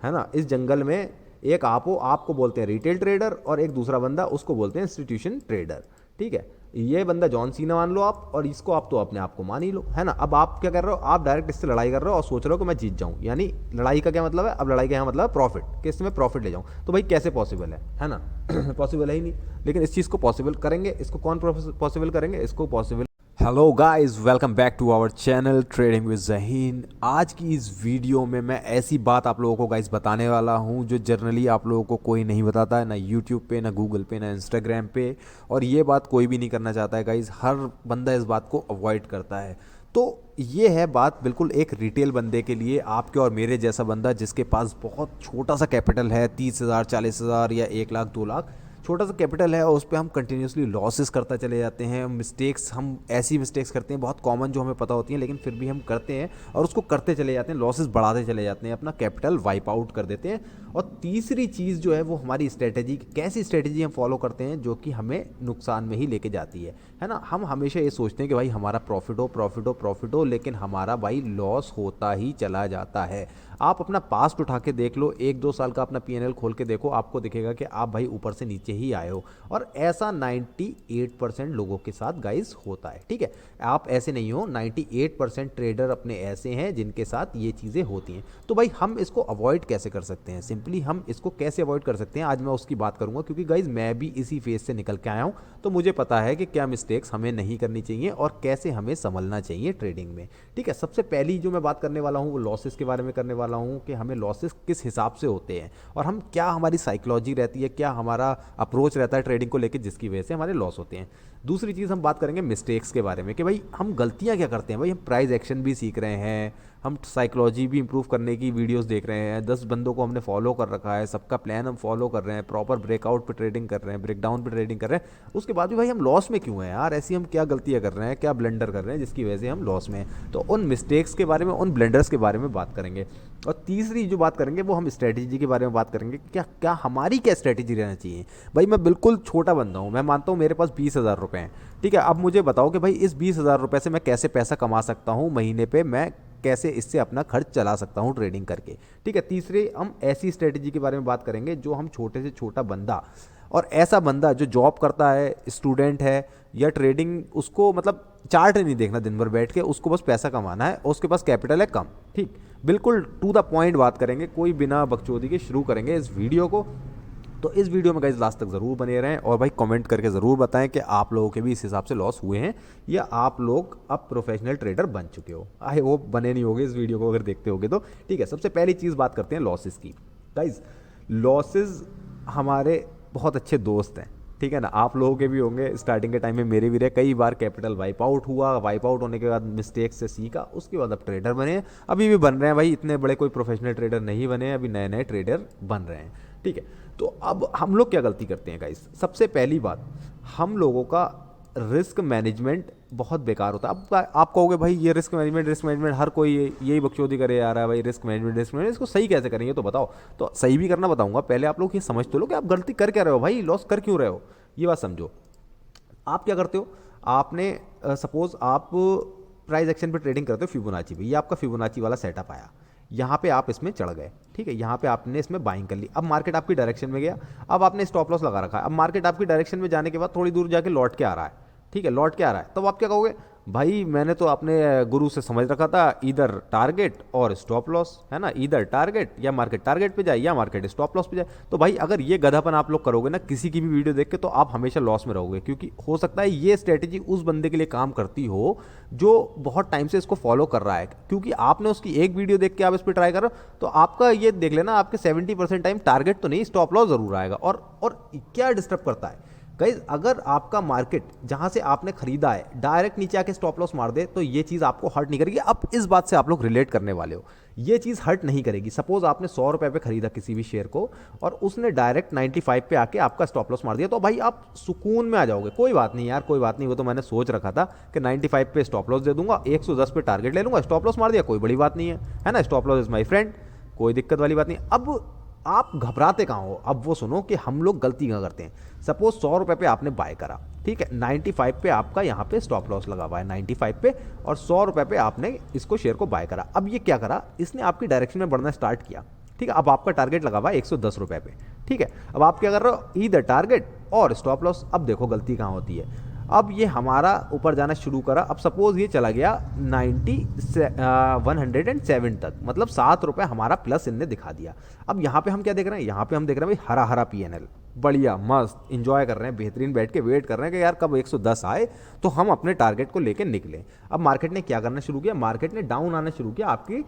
है ना। इस जंगल में एक आप हो, आपको बोलते हैं रिटेल ट्रेडर, और एक दूसरा बंदा उसको बोलते हैं इंस्टीट्यूशन ट्रेडर। ठीक है, ये बंदा जॉन सीना मान लो आप, और इसको आप तो अपने आप को मान ही लो, है ना। अब आप क्या कर रहे हो, आप डायरेक्ट इससे लड़ाई कर रहे हो और सोच रहे हो कि मैं जीत जाऊं, यानी लड़ाई का क्या मतलब है, अब लड़ाई का यहाँ मतलब प्रॉफिट, कि इससे मैं प्रॉफिट ले जाऊं। तो भाई कैसे पॉसिबल है ना। पॉसिबल है ही नहीं। लेकिन इस चीज़ को पॉसिबल करेंगे, इसको कौन पॉसिबल करेंगे, इसको possible. Hello guys, welcome back to our channel trading with Zaheen. आज की इस वीडियो में मैं ऐसी बात आप लोगों को गाइस बताने वाला हूं जो जनरली आप लोगों को कोई नहीं बताता है, ना यूट्यूब पे, ना गूगल पे, ना इंस्टाग्राम पे। और ये बात कोई भी नहीं करना चाहता है गाइस, हर बंदा इस बात को अवॉइड करता है। तो ये है बात बिल्कुल एक रिटेल बंदे के लिए, आपके और मेरे जैसा बंदा जिसके पास बहुत छोटा सा कैपिटल है, 30,000, 40,000 या 1 लाख, 2 लाख, छोटा सा कैपिटल है, और उस पर हम कंटिन्यूसली लॉसेस करता चले जाते हैं। मिस्टेक्स, हम ऐसी मिस्टेक्स करते हैं बहुत कॉमन जो हमें पता होती हैं, लेकिन फिर भी हम करते हैं और उसको करते चले जाते हैं, लॉसेस बढ़ाते चले जाते हैं, अपना कैपिटल वाइप आउट कर देते हैं। और तीसरी चीज़ जो है वो हमारी स्ट्रेटेजी, कैसी स्ट्रेटेजी हम फॉलो करते हैं जो कि हमें नुकसान में ही लेके जाती है ना। हम हमेशा ये सोचते हैं कि भाई हमारा प्रॉफिट हो, प्रॉफिट हो, प्रॉफिट हो, लेकिन हमारा भाई लॉस होता ही चला जाता है। आप अपना पास्ट उठा के देख लो, 1-2 साल का अपना पीएनएल खोल के देखो, आपको दिखेगा कि आप भाई ऊपर से नीचे ही आए हो। और ऐसा 98% लोगों के साथ गाइस होता है। ठीक है, आप ऐसे नहीं हो, 98% ट्रेडर अपने ऐसे हैं जिनके साथ ये चीज़ें होती हैं। तो भाई हम इसको अवॉइड कैसे कर सकते हैं, सिंपली हम इसको कैसे अवॉइड कर सकते हैं, आज मैं उसकी बात करूंगा, क्योंकि गाइज मैं भी इसी फेज से निकल के आया हूं। तो मुझे पता है कि क्या मिस्टेक्स हमें नहीं करनी चाहिए और कैसे हमें संभलना चाहिए ट्रेडिंग में। ठीक है, सबसे पहली जो मैं बात करने वाला हूँ वो लॉसेस के बारे में करने वाला हूँ, कि हमें लॉसेस किस हिसाब से होते हैं और हम क्या, हमारी साइकोलॉजी रहती है, क्या हमारा अप्रोच रहता है ट्रेडिंग को लेकर जिसकी वजह से हमारे लॉस होते हैं। दूसरी चीज़ हम बात करेंगे मिस्टेक्स के बारे में, कि भाई हम गलतियाँ क्या करते हैं। भाई हम प्राइस एक्शन भी सीख रहे हैं, हम साइकोलॉजी भी इंप्रूव करने की वीडियोस देख रहे हैं, 10 बंदों को हमने फॉलो कर रखा है, सबका प्लान हम फॉलो कर रहे हैं, प्रॉपर ब्रेकआउट पे ट्रेडिंग कर रहे हैं, ब्रेकडाउन पे ट्रेडिंग कर रहे हैं। उसके बाद भी भाई हम लॉस में क्यों हैं यार, ऐसी हम क्या गलतियाँ कर रहे हैं, क्या ब्लेंडर कर रहे हैं जिसकी वजह से हम लॉस में हैं। तो उन मिस्टेक्स के बारे में, उन ब्लेंडर्स के बारे में बात करेंगे। और तीसरी जो बात करेंगे वो हम स्ट्रेटेजी के बारे में बात करेंगे, क्या क्या हमारी क्या स्ट्रेटेजी रहना चाहिए। भाई मैं बिल्कुल छोटा बंदा हूँ, मैं मानता हूँ मेरे पास 20,000 रुपये हैं। ठीक है, अब मुझे बताओ कि भाई इस 20,000 रुपये से मैं कैसे पैसा कमा सकता हूँ महीने पे, मैं कैसे इससे अपना खर्च चला सकता हूँ ट्रेडिंग करके। ठीक है, तीसरे हम ऐसी स्ट्रेटेजी के बारे में बात करेंगे जो हम छोटे से छोटा बंदा, और ऐसा बंदा जो जॉब करता है, स्टूडेंट है, या ट्रेडिंग, उसको मतलब चार्ट नहीं देखना दिन भर बैठ के, उसको बस पैसा कमाना है और उसके पास कैपिटल है कम। ठीक, बिल्कुल टू द पॉइंट बात करेंगे, कोई बिना बकचोदी के शुरू करेंगे इस वीडियो को। तो इस वीडियो में गाइस लास्ट तक ज़रूर बने रहें, और भाई कमेंट करके ज़रूर बताएं कि आप लोगों के भी इस हिसाब से लॉस हुए हैं या आप लोग अब प्रोफेशनल ट्रेडर बन चुके हो। आई वो बने नहीं होगे इस वीडियो को अगर देखते होगे तो। ठीक है, सबसे पहली चीज़ बात करते हैं लॉसेस की। गाइस लॉसेस हमारे बहुत अच्छे दोस्त हैं, ठीक है ना। आप लोगों के भी होंगे, स्टार्टिंग के टाइम में मेरे भी रहे, कई बार कैपिटल वाइप आउट हुआ, वाइप आउट होने के बाद मिस्टेक से सीखा, उसके बाद अब ट्रेडर बने हैं, अभी भी बन रहे हैं भाई, इतने बड़े कोई प्रोफेशनल ट्रेडर नहीं बने हैं, अभी नए नए ट्रेडर बन रहे हैं। ठीक है, तो अब हम लोग क्या गलती करते हैं गाइस, सबसे पहली बात, हम लोगों का रिस्क मैनेजमेंट बहुत बेकार होता है। अब आप कहोगे भाई ये रिस्क मैनेजमेंट हर कोई यही बकचोदी करे आ रहा है भाई, रिस्क मैनेजमेंट इसको सही कैसे करेंगे तो बताओ। तो सही भी करना बताऊंगा, पहले आप लोग ये समझ तो लो कि आप गलती कर क्या रहे हो, भाई लॉस कर क्यों रहे हो, ये बात समझो। आप क्या करते हो, आपने सपोज आप प्राइस एक्शन पे ट्रेडिंग करते हो फिबोनाची पे, ये आपका फिबोनाची वाला सेटअप आया, यहाँ पे आप इसमें चढ़ गए। ठीक है, यहाँ पे आपने इसमें बाइंग कर ली, अब मार्केट आपकी डायरेक्शन में गया, अब आपने स्टॉप लॉस लगा रखा है, अब मार्केट आपकी डायरेक्शन में जाने के बाद थोड़ी दूर जाके लौट के आ रहा है। ठीक है, लौट के आ रहा है, तब आप क्या कहोगे, भाई मैंने तो अपने गुरु से समझ रखा था इधर टारगेट और स्टॉप लॉस, है ना, इधर टारगेट या मार्केट टारगेट पे जाए या मार्केट स्टॉप लॉस पे जाए। तो भाई अगर ये गधापन आप लोग करोगे ना किसी की भी वीडियो देख के, तो आप हमेशा लॉस में रहोगे, क्योंकि हो सकता है ये स्ट्रेटेजी उस बंदे के लिए काम करती हो जो बहुत टाइम से इसको फॉलो कर रहा है, क्योंकि आपने उसकी एक वीडियो देख के आप इस पर ट्राई कर रहे हो, तो आपका ये देख लेना आपके 70% टाइम टारगेट तो नहीं, स्टॉप लॉस जरूर आएगा। और क्या डिस्टर्ब करता है गाइज, अगर आपका मार्केट जहां से आपने खरीदा है डायरेक्ट नीचे आके स्टॉप लॉस मार दे, तो ये चीज आपको हर्ट नहीं करेगी। अब इस बात से आप लोग रिलेट करने वाले हो, ये चीज हर्ट नहीं करेगी। सपोज आपने 100 रुपए पे खरीदा किसी भी शेयर को और उसने डायरेक्ट 95 पे आके आपका स्टॉप लॉस मार दिया, तो भाई आप सुकून में आ जाओगे, कोई बात नहीं यार, कोई बात नहीं, वो तो मैंने सोच रखा था कि 95 पे स्टॉप लॉस दे दूंगा, 110 पे टारगेट ले लूंगा, स्टॉप लॉस मार दिया, कोई बड़ी बात नहीं है ना, stop loss is my friend, कोई दिक्कत वाली बात नहीं। अब आप घबराते कहाँ हो, अब वो सुनो कि हम लोग गलती कहाँ करते हैं। सपोज 100 रुपए पे आपने बाय करा, ठीक है, 95 पे आपका यहाँ पे स्टॉप लॉस लगा हुआ है 95 पे, और 100 रुपए पे आपने इसको शेयर को बाय करा। अब ये क्या करा, इसने आपकी डायरेक्शन में बढ़ना स्टार्ट किया, ठीक है, अब आपका टारगेट लगा हुआ है 110 रुपये पे, ठीक है। अब आप क्या कर रहे हो, ईदर टारगेट और स्टॉप लॉस। अब देखो गलती कहाँ होती है, अब ये हमारा ऊपर जाना शुरू करा, अब सपोज ये चला गया 107 तक, मतलब 7 रुपये हमारा प्लस इनने दिखा दिया। अब यहाँ पे हम क्या देख रहे हैं, यहाँ पे हम देख रहे हैं भाई हरा हरा PNL, बढ़िया मस्त इंजॉय कर रहे हैं, बेहतरीन बैठ के वेट कर रहे हैं कि यार कब 110 आए तो हम अपने टारगेट को लेके निकलें। अब मार्केट ने क्या करना शुरू किया, मार्केट ने डाउन आना शुरू किया आपकी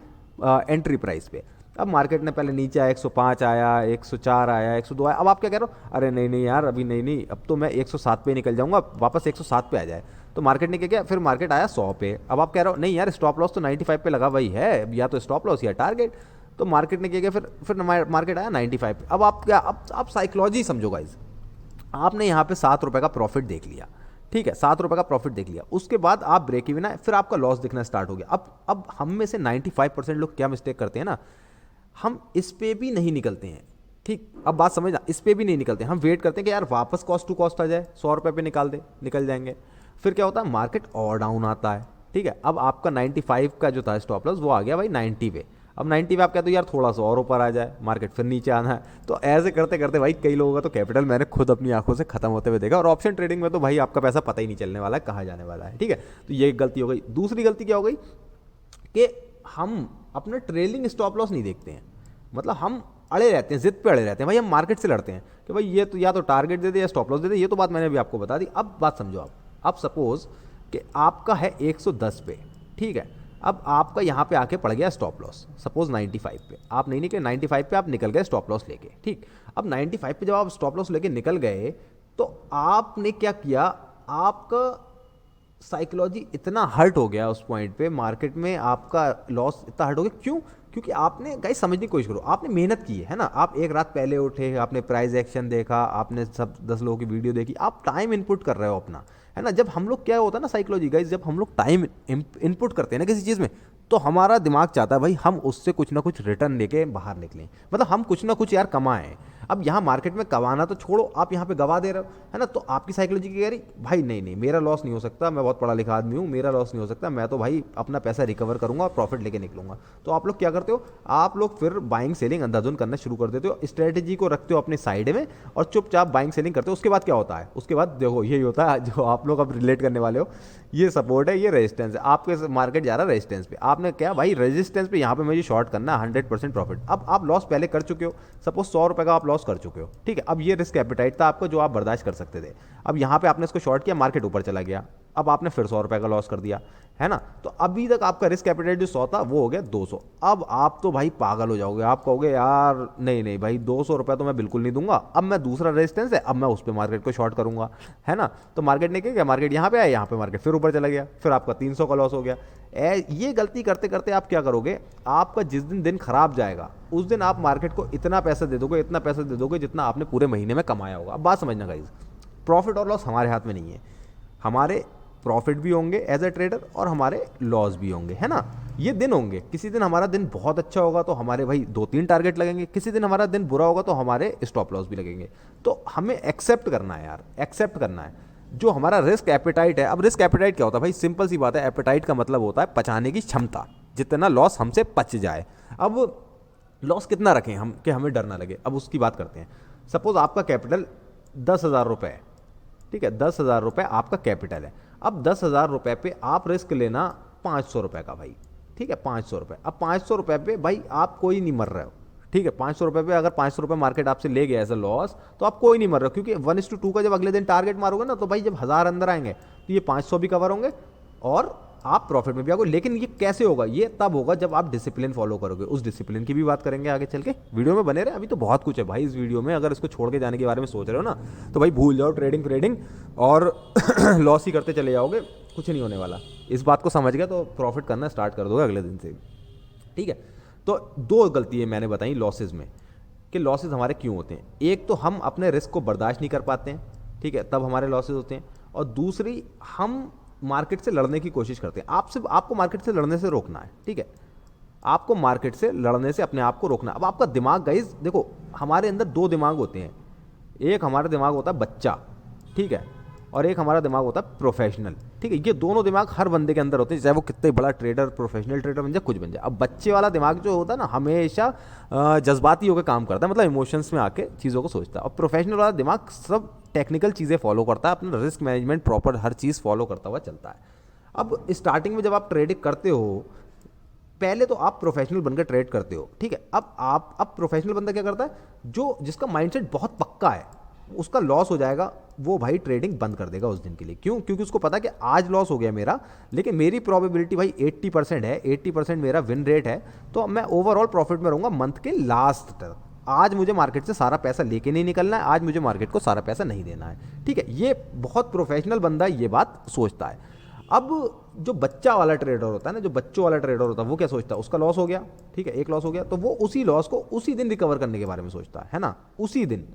एंट्री प्राइस पे। अब मार्केट ने पहले नीचे आया, 105 आया, 104 आया, 102 आया। अब आप क्या कह रहे हो, अरे नहीं नहीं यार अभी नहीं, अब तो मैं 107 पे निकल जाऊंगा, वापस 107 पे आ जाए। तो मार्केट ने क्या किया, फिर मार्केट आया 100 पे। अब आप कह रहे हो नहीं यार स्टॉप लॉस तो 95 पे लगा वही है, या तो स्टॉप लॉस या टारगेट। तो मार्केट ने क्या किया, फिर मार्केट आया 95 पे। अब आप क्या, अब आप साइकोलॉजी समझो गाइज, आपने यहाँ पे 7 रुपये का प्रॉफिट देख लिया, ठीक है, 7 रुपये का प्रॉफिट देख लिया, उसके बाद आप ब्रेक इवन आए, फिर आपका लॉस दिखना स्टार्ट हो गया। अब हम में से 95% लोग क्या मिस्टेक करते हैं ना, हम इस पे भी नहीं निकलते हैं, ठीक। अब बात समझना, इस पे भी नहीं निकलते, हम वेट करते हैं कि यार वापस कॉस्ट टू कॉस्ट आ जाए, 100 रुपये पे निकल जाएंगे। फिर क्या होता है, मार्केट और डाउन आता है, ठीक है। अब आपका 95 का जो था स्टॉप लॉस वो आ गया भाई 90 पे। अब 90 पे आप कहते हो यार थोड़ा सा और ऊपर आ जाए, मार्केट फिर नीचे आना है। तो ऐसे करते करते भाई कई लोगों का तो कैपिटल मैंने खुद अपनी आंखों से खत्म होते हुए देखा। और ऑप्शन ट्रेडिंग में तो भाई आपका पैसा पता ही नहीं चलने वाला है कहाँ जाने वाला है, ठीक है। तो ये एक गलती हो गई। दूसरी गलती क्या हो गई कि हम अपना ट्रेलिंग स्टॉप लॉस नहीं देखते हैं, मतलब हम अड़े रहते हैं, जिद पे अड़े रहते हैं भाई, हम मार्केट से लड़ते हैं कि भाई ये तो या तो टारगेट दे दे या स्टॉप लॉस दे दे। ये तो बात मैंने अभी आपको बता दी। अब बात समझो आप, अब सपोज कि आपका है 110 पे, ठीक है। अब आपका यहाँ पे आके पड़ गया स्टॉप लॉस सपोज 95 पे, आप नहीं निकले 95 पे, आप निकल गए स्टॉप लॉस लेके, ठीक। अब 95 पे जब आप स्टॉप लॉस लेके निकल गए तो आपने क्या किया, आपका साइकोलॉजी इतना हर्ट हो गया उस पॉइंट पे, मार्केट में आपका लॉस इतना हर्ट हो गया। क्यों? क्योंकि आपने गाइस समझने की कोशिश करो, आपने मेहनत की है ना, आप एक रात पहले उठे, आपने प्राइस एक्शन देखा, आपने सब 10 लोगों की वीडियो देखी, आप टाइम इनपुट कर रहे हो अपना, है ना। जब हम लोग क्या होता है ना साइकोलॉजी गाइस, जब हम लोग टाइम इनपुट करते हैं ना किसी चीज़ में, तो हमारा दिमाग चाहता है भाई हम उससे कुछ ना कुछ रिटर्न लेके बाहर निकलें, मतलब हम कुछ ना कुछ यार कमाएं। अब यहाँ मार्केट में कमाना तो छोड़ो, आप यहाँ पे गवा दे रहे हो, है ना। तो आपकी साइकोलॉजी क्या कह रही, भाई नहीं नहीं मेरा लॉस नहीं हो सकता, मैं बहुत पढ़ा लिखा आदमी हूँ, मेरा लॉस नहीं हो सकता, मैं तो भाई अपना पैसा रिकवर करूंगा और प्रॉफिट लेके निकलूंगा। तो आप लोग क्या करते हो, आप लोग फिर बाइंग सेलिंग अंधाधुन करना शुरू कर देते हो, स्ट्रेटेजी को रखते हो अपने साइड में और चुपचाप बाइंग सेलिंग करते हो। उसके बाद क्या होता है, उसके बाद देखो यही होता है जो आप लोग अब रिलेट करने वाले हो, ये सपोर्ट है, ये रेजिस्टेंस है, आपके मार्केट जा रहा है रेजिस्टेंस पे, आपने क्या भाई रेजिस्टेंस पे यहाँ पे मुझे शॉर्ट करना है 100% प्रॉफिट। अब आप लॉस पहले कर चुके हो, सपोज 100 रुपये का आप लॉस कर चुके हो, ठीक है। अब ये रिस्क एपेटाइट था आपको जो आप बर्दाश्त कर सकते थे। अब यहाँ पे आपने इसको शॉर्ट किया, मार्केट ऊपर चला गया, अब आपने फिर 100 रुपये का लॉस कर दिया, है ना। तो अभी तक आपका रिस्क एपेटाइट जो 100 था वो हो गया 200। अब आप तो भाई पागल हो जाओगे, आप कहोगे यार नहीं नहीं भाई 200 रुपये तो मैं बिल्कुल नहीं दूंगा, अब मैं दूसरा रेजिस्टेंस है, अब मैं उस पर मार्केट को शॉर्ट करूंगा, है ना। तो मार्केट ने क्या किया, मार्केट यहाँ पे आया, यहाँ पे मार्केट फिर ऊपर चला गया, फिर आपका 300 का लॉस हो गया। ये गलती करते करते आप क्या करोगे, आपका जिस दिन खराब जाएगा उस दिन आप मार्केट को इतना पैसा दे दोगे, इतना पैसा दे दोगे जितना आपने पूरे महीने में कमाया होगा। अब बात समझना गाइस, प्रॉफिट और लॉस हमारे हाथ में नहीं है, हमारे प्रॉफिट भी होंगे एज ए ट्रेडर और हमारे लॉस भी होंगे, है ना। ये दिन होंगे, किसी दिन हमारा दिन बहुत अच्छा होगा तो हमारे भाई 2-3 टारगेट लगेंगे, किसी दिन हमारा दिन बुरा होगा तो हमारे स्टॉप लॉस भी लगेंगे। तो हमें एक्सेप्ट करना है यार, एक्सेप्ट करना है जो हमारा रिस्क एपेटाइट है। अब रिस्क एपेटाइट क्या होता है भाई, सिंपल सी बात है, एपेटाइट का मतलब होता है पचाने की क्षमता, जितना लॉस हमसे पच जाए। अब लॉस कितना रखें हम कि हमें डर ना लगे, अब उसकी बात करते हैं। सपोज आपका कैपिटल 10,000 रुपये है, ठीक है, 10,000 रुपये आपका कैपिटल है। अब 10,000 रुपये पे आप रिस्क लेना 500 रुपये का भाई, ठीक है, 500 रुपये। अब 500 रुपये पे भाई आप कोई नहीं मर रहे हो, ठीक है। 500 रुपये पे अगर 500 रुपये मार्केट आपसे ले गया एज अ लॉस तो आप कोई नहीं मर रहे हो, क्योंकि 1:2 का जब अगले दिन टारगेट मारोगे ना तो भाई जब 1000 अंदर आएंगे तो ये 500 भी कवर होंगे और आप प्रॉफिट में भी आओगे। लेकिन ये कैसे होगा, ये तब होगा जब आप डिसिप्लिन फॉलो करोगे। उस डिसिप्लिन की भी बात करेंगे आगे चल के, वीडियो में बने रहे, अभी तो बहुत कुछ है भाई इस वीडियो में। अगर इसको छोड़ के जाने के बारे में सोच रहे हो ना तो भाई भूल जाओ ट्रेडिंग और लॉस ही करते चले जाओगे, कुछ नहीं होने वाला। इस बात को समझ गया तो प्रॉफिट करना स्टार्ट कर दोगे अगले दिन से, ठीक है। तो 2 गलतियाँ मैंने बताई लॉसेज में कि लॉसेज हमारे क्यों होते हैं। एक तो हम अपने रिस्क को बर्दाश्त नहीं कर पाते हैं, ठीक है, तब हमारे लॉसेज होते हैं। और दूसरी, हम मार्केट से लड़ने की कोशिश करते हैं। आपको मार्केट से लड़ने से रोकना है, ठीक है, आपको मार्केट से लड़ने से अपने आप को रोकना। अब आपका दिमाग गाइस देखो, हमारे अंदर 2 दिमाग होते हैं, एक हमारा दिमाग होता है बच्चा, ठीक है, और एक हमारा दिमाग होता है प्रोफेशनल। ठीक है, ये दोनों दिमाग हर बंदे के अंदर होते हैं, चाहे वो कितने बड़ा ट्रेडर, प्रोफेशनल ट्रेडर बन जाए, कुछ बन जाए। अब बच्चे वाला दिमाग जो होता है ना, हमेशा जज्बाती होकर काम करता है, मतलब इमोशंस में आके चीज़ों को सोचता है। और प्रोफेशनल वाला दिमाग सब टेक्निकल चीज़ें फॉलो करता है, अपना रिस्क मैनेजमेंट प्रॉपर हर चीज़ फॉलो करता हुआ चलता है। अब स्टार्टिंग में जब आप ट्रेडिंग करते हो, पहले तो आप प्रोफेशनल बनकर ट्रेड करते हो। ठीक है, अब प्रोफेशनल बंदा क्या करता है, जो जिसका माइंडसेट बहुत पक्का है, उसका लॉस हो जाएगा, वो भाई ट्रेडिंग बंद कर देगा उस दिन के लिए। क्यों? क्योंकि उसको पता है कि आज लॉस हो गया मेरा, लेकिन मेरी प्रोबेबिलिटी भाई 80% है, 80% मेरा विन रेट है, तो मैं ओवरऑल प्रॉफिट में रहूंगा मंथ के लास्ट तक। आज मुझे मार्केट से सारा पैसा लेके नहीं निकलना है, आज मुझे मार्केट को सारा पैसा नहीं देना है। ठीक है, ये बहुत प्रोफेशनल बंदा ये बात सोचता है। अब जो बच्चा वाला ट्रेडर होता है ना, जो बच्चों वाला ट्रेडर होता है, वो क्या सोचता है, उसका लॉस हो गया, ठीक है, एक लॉस हो गया, तो वो उसी लॉस को उसी दिन रिकवर करने के बारे में सोचता है ना, उसी दिन,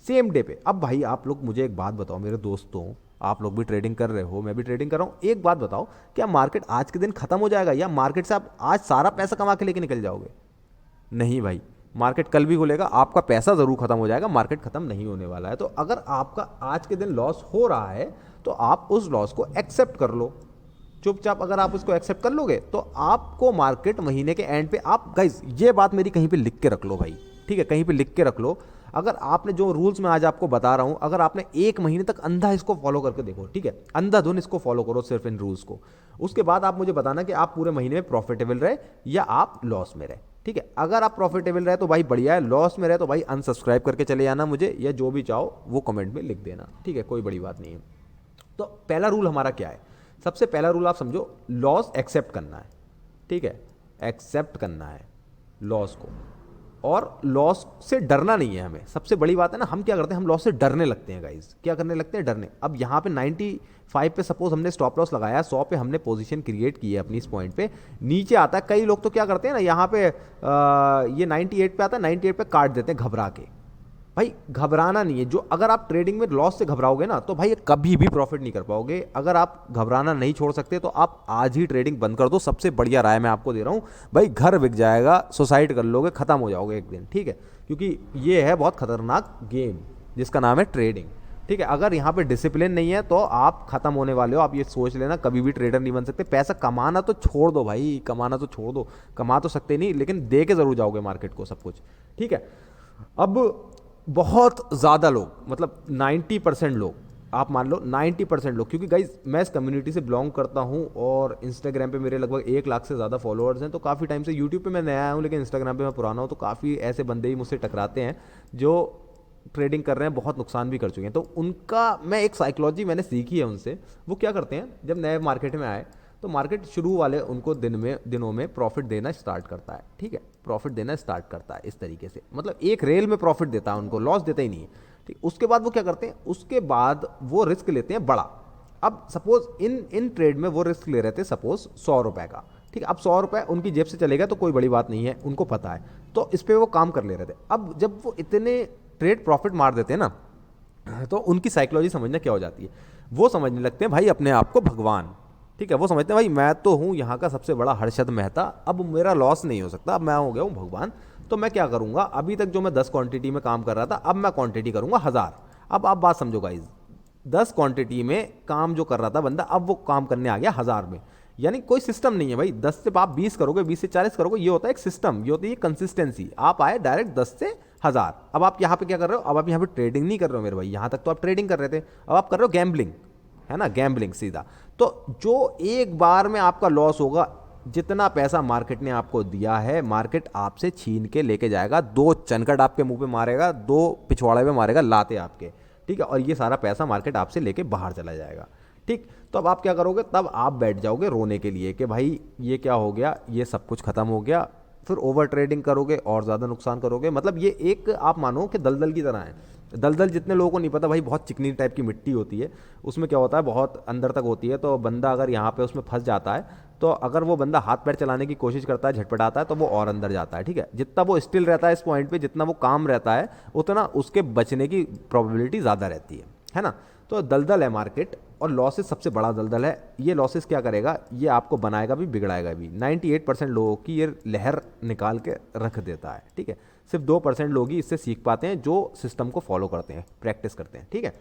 सेम डे पे। अब भाई आप लोग मुझे एक बात बताओ मेरे दोस्तों, आप लोग भी ट्रेडिंग कर रहे हो, मैं भी ट्रेडिंग कर रहा हूँ, एक बात बताओ, क्या मार्केट आज के दिन खत्म हो जाएगा, या मार्केट से आप आज सारा पैसा कमा के लेके निकल जाओगे? नहीं भाई, मार्केट कल भी खुलेगा, आपका पैसा ज़रूर खत्म हो जाएगा, मार्केट खत्म नहीं होने वाला है। तो अगर आपका आज के दिन लॉस हो रहा है, तो आप उस लॉस को एक्सेप्ट कर लो चुपचाप। अगर आप उसको एक्सेप्ट कर लोगे, तो आपको मार्केट महीने के एंड पे, आप गाइज ये बात मेरी कहीं पे लिख के रख लो भाई, ठीक है, कहीं पे लिख के रख लो। अगर आपने जो रूल्स मैं आज आपको बता रहा हूं, अगर आपने एक महीने तक अंधा इसको फॉलो करके देखो, ठीक है, अंधाधुन इसको फॉलो करो सिर्फ इन रूल्स को, उसके बाद आप मुझे बताना कि आप पूरे महीने में प्रॉफिटेबल रहे या आप लॉस में रहे। ठीक है, अगर आप प्रॉफिटेबल रहे तो भाई बढ़िया है, लॉस में रहे तो भाई अनसब्सक्राइब करके चले जाना मुझे, या जो भी चाहो वो कमेंट में लिख देना। ठीक है, कोई बड़ी बात नहीं है। तो पहला रूल हमारा क्या है? सबसे पहला रूल आप समझो, लॉस एक्सेप्ट करना है। ठीक है, एक्सेप्ट करना है लॉस को, और लॉस से डरना नहीं है हमें। सबसे बड़ी बात है ना, हम क्या करते हैं, हम लॉस से डरने लगते हैं गाइस। क्या करने लगते हैं? डरने। अब यहाँ पे 95 पे सपोज हमने स्टॉप लॉस लगाया, 100 पे हमने पोजीशन क्रिएट की है अपनी इस पॉइंट पे, नीचे आता है, कई लोग तो क्या करते हैं ना, यहाँ पे ये 98 पे आता है, 98 पे काट देते हैं घबरा के। भाई घबराना नहीं है। जो अगर आप ट्रेडिंग में लॉस से घबराओगे ना, तो भाई कभी भी प्रॉफिट नहीं कर पाओगे। अगर आप घबराना नहीं छोड़ सकते, तो आप आज ही ट्रेडिंग बंद कर दो। सबसे बढ़िया राय मैं आपको दे रहा हूँ भाई, घर बिक जाएगा, सुसाइड कर लोगे, खत्म हो जाओगे एक दिन। ठीक है, क्योंकि ये है बहुत खतरनाक गेम जिसका नाम है ट्रेडिंग। ठीक है, अगर यहाँ पे डिसिप्लिन नहीं है तो आप खत्म होने वाले हो। आप ये सोच लेना, कभी भी ट्रेडर नहीं बन सकते। पैसा कमाना तो छोड़ दो भाई, कमाना तो छोड़ दो, कमा तो सकते नहीं, लेकिन दे के जरूर जाओगे मार्केट को सब कुछ। ठीक है, अब बहुत ज़्यादा लोग, मतलब 90% लोग, आप मान लो 90% लोग, क्योंकि गाइज मैं इस कम्युनिटी से बिलोंग करता हूँ और इंस्टाग्राम पे मेरे लगभग 1 लाख से ज़्यादा फॉलोअर्स हैं। तो काफ़ी टाइम से यूट्यूब पे मैं नया आया हूँ, लेकिन इंस्टाग्राम पे मैं पुराना हूँ। तो काफ़ी ऐसे बंदे ही मुझसे टकराते हैं जो ट्रेडिंग कर रहे हैं, बहुत नुकसान भी कर चुके हैं। तो उनका मैं एक साइकोलॉजी मैंने सीखी है उनसे। वो क्या करते हैं, जब नए मार्केट में आए तो मार्केट शुरू वाले उनको दिनों में प्रॉफिट देना स्टार्ट करता है। ठीक है, प्रॉफिट देना स्टार्ट करता है इस तरीके से, मतलब एक रेल में प्रॉफिट देता है उनको, लॉस देता ही नहीं है। ठीक, उसके बाद वो क्या करते हैं, उसके बाद वो रिस्क लेते हैं बड़ा। अब सपोज इन ट्रेड में वो रिस्क ले रहे थे सपोज 100 रुपए का। ठीक है, अब 100 रुपए उनकी जेब से चलेगा तो कोई बड़ी बात नहीं है, उनको पता है, तो इस पर वो काम कर ले रहे थे। अब जब वो इतने ट्रेड प्रॉफिट मार देते हैं ना, तो उनकी साइकोलॉजी समझना क्या हो जाती है, वो समझने लगते हैं भाई अपने आप को भगवान। ठीक है, वो समझते हैं भाई मैं तो हूँ यहाँ का सबसे बड़ा हर्षद मेहता, अब मेरा लॉस नहीं हो सकता, अब मैं हो गया हूँ भगवान। तो मैं क्या करूँगा, अभी तक जो मैं 10 क्वांटिटी में काम कर रहा था, अब मैं क्वांटिटी करूँगा 1000। अब आप बात समझो गाइज, 10 क्वांटिटी में काम जो कर रहा था बंदा, अब वो काम करने आ गया 1000 में। यानी कोई सिस्टम नहीं है भाई, 10 से आप 20 करोगे, 20 से 40 करोगे, ये होता है एक सिस्टम, ये होती है कंसिस्टेंसी। आप आए डायरेक्ट 10 से 1000। अब आप यहाँ पे क्या कर रहे हो, अब आप यहाँ पे ट्रेडिंग नहीं कर रहे हो मेरे भाई, यहाँ तक तो आप ट्रेडिंग कर रहे थे, अब आप कर रहे हो गैम्बलिंग, है ना, गैम्बलिंग सीधा। तो जो एक बार में आपका लॉस होगा, जितना पैसा मार्केट ने आपको दिया है, मार्केट आपसे छीन के लेके जाएगा, 2 चनकट आपके मुंह पे मारेगा, 2 पिछवाड़े पे मारेगा लाते आपके। ठीक है, और ये सारा पैसा मार्केट आपसे लेके बाहर चला जाएगा। ठीक, तो अब आप क्या करोगे, तब आप बैठ जाओगे रोने के लिए कि भाई ये क्या हो गया, ये सब कुछ खत्म हो गया। फिर ओवर ट्रेडिंग करोगे और ज़्यादा नुकसान करोगे। मतलब ये एक आप मानो कि दलदल की तरह है। दलदल जितने लोगों को नहीं पता भाई, बहुत चिकनी टाइप की मिट्टी होती है, उसमें क्या होता है, बहुत अंदर तक होती है। तो बंदा अगर यहाँ पे उसमें फंस जाता है, तो अगर वो बंदा हाथ पैर चलाने की कोशिश करता है, झटपटाता है, तो वो और अंदर जाता है। ठीक है, जितना वो स्टिल रहता है इस पॉइंट पे, जितना वो काम रहता है, उतना उसके बचने की प्रोबेबिलिटी ज़्यादा रहती है ना। तो दलदल है मार्केट, और लॉसेस सबसे बड़ा दलदल है। ये लॉसेस क्या करेगा, ये आपको बनाएगा भी, बिगड़ाएगा भी। 98% लोगों की ये लहर निकाल के रख देता है। ठीक है, सिर्फ 2% लोग ही इससे सीख पाते हैं, जो सिस्टम को फॉलो करते हैं, प्रैक्टिस करते हैं। ठीक है,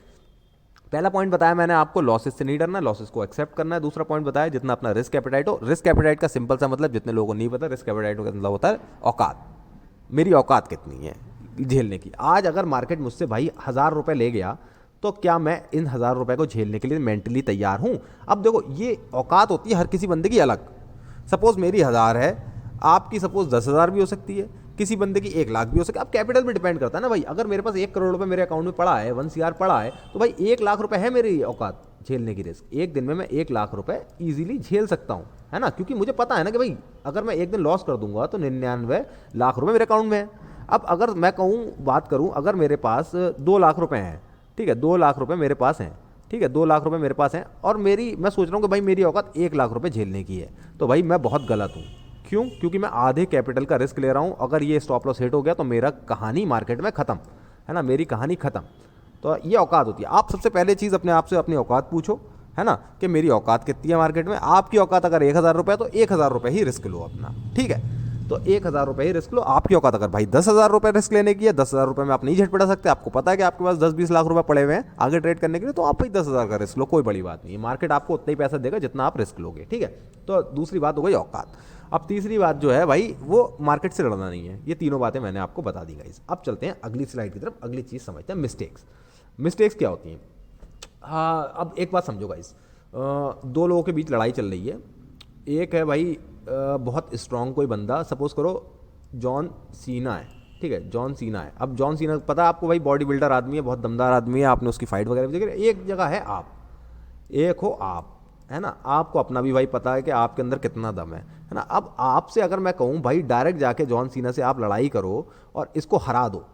पहला पॉइंट बताया मैंने आपको, लॉसेस से नहीं डरना, लॉसेस को एक्सेप्ट करना है। दूसरा पॉइंट बताया जितना अपना रिस्क एपेटाइट हो। रिस्क एपेटाइट का सिंपल सा मतलब, जितने लोगों को नहीं पता, रिस्क एपेटाइट का मतलब होता है औकात। मेरी औकात कितनी है झेलने की। आज अगर मार्केट मुझसे भाई 1,000 रुपये ले गया तो क्या मैं इन 1,000 रुपये को झेलने के लिए मेंटली तैयार हूँ? अब देखो, ये औकात होती है हर किसी बंदे की अलग। सपोज मेरी 1,000 है, आपकी सपोज 10,000 भी हो सकती है, किसी बंदे की 1,00,000 भी हो सकती है। अब कैपिटल पे डिपेंड करता है ना भाई। अगर मेरे पास 1 करोड़ रुपए मेरे अकाउंट में पड़ा है, 1 CR पड़ा है, तो भाई 1,00,000 रुपए है मेरी औकात झेलने की रिस्क। एक दिन में मैं 1,00,000 रुपए ईजिली झेल सकता हूँ, है ना, क्योंकि मुझे पता है ना कि भाई अगर मैं एक दिन लॉस कर दूंगा तो 99 लाख रुपए मेरे अकाउंट में है। अब अगर मैं बात करूँ, अगर मेरे पास 2,00,000 रुपए हैं, ठीक है, 2,00,000 रुपए मेरे पास हैं, ठीक है, 2,00,000 रुपए मेरे पास हैं, और मैं सोच रहा हूँ कि भाई मेरी औकात 1,00,000 रुपए झेलने की है, तो भाई मैं बहुत गलत हूँ। क्यों? क्योंकि मैं आधे कैपिटल का रिस्क ले रहा हूँ। अगर ये स्टॉप लॉस हिट हो गया तो मेरा कहानी मार्केट में खत्म, है ना, मेरी कहानी खत्म। तो ये औकात होती है। आप सबसे पहले चीज़ अपने आप से अपनी औकात पूछो, है ना, कि मेरी औकात कितनी है मार्केट में। आपकी औकात अगर 1,000 रुपये तो 1,000 रुपये ही रिस्क लो अपना, ठीक है, तो 1,000 रुपये ही रिस्क लो। आपकी औकात अगर भाई 10,000 रुपये रिस्क लेने की है, 10,000 रुपये में आप नहीं झट पड़ा सकते, आपको पता है कि आपके पास 10-20 लाख रुपए पड़े हुए हैं आगे ट्रेड करने के लिए, तो आप भाई 10,000 का रिस्क लो, कोई बड़ी बात नहीं है। मार्केट आपको उतना ही पैसा देगा जितना आप रिस्क लोगे, ठीक है। तो दूसरी बात हो गई औकात। अब तीसरी बात जो है भाई, वो मार्केट से लड़ना नहीं है। ये तीनों बातें मैंने आपको बता दी गाइस। अब चलते हैं अगली स्लाइड की तरफ। अगली चीज़ समझते हैं, मिस्टेक्स। मिस्टेक्स क्या होती हैं? हाँ, अब एक बात समझो गाइस, दो लोगों के बीच लड़ाई चल रही है। एक है भाई बहुत स्ट्रांग कोई बंदा, सपोज करो जॉन सीना है, ठीक है, जॉन सीना है। अब जॉन सीना पता है आपको भाई, बॉडी बिल्डर आदमी है, बहुत दमदार आदमी है, आपने उसकी फाइट वगैरह भी देखी। एक जगह है आप, एक हो आप, है ना, आपको अपना भी भाई पता है कि आपके अंदर कितना दम है ना। अब आपसे अगर मैं कहूँ भाई डायरेक्ट जाके जॉन सीना से आप लड़ाई करो और इसको हरा दो,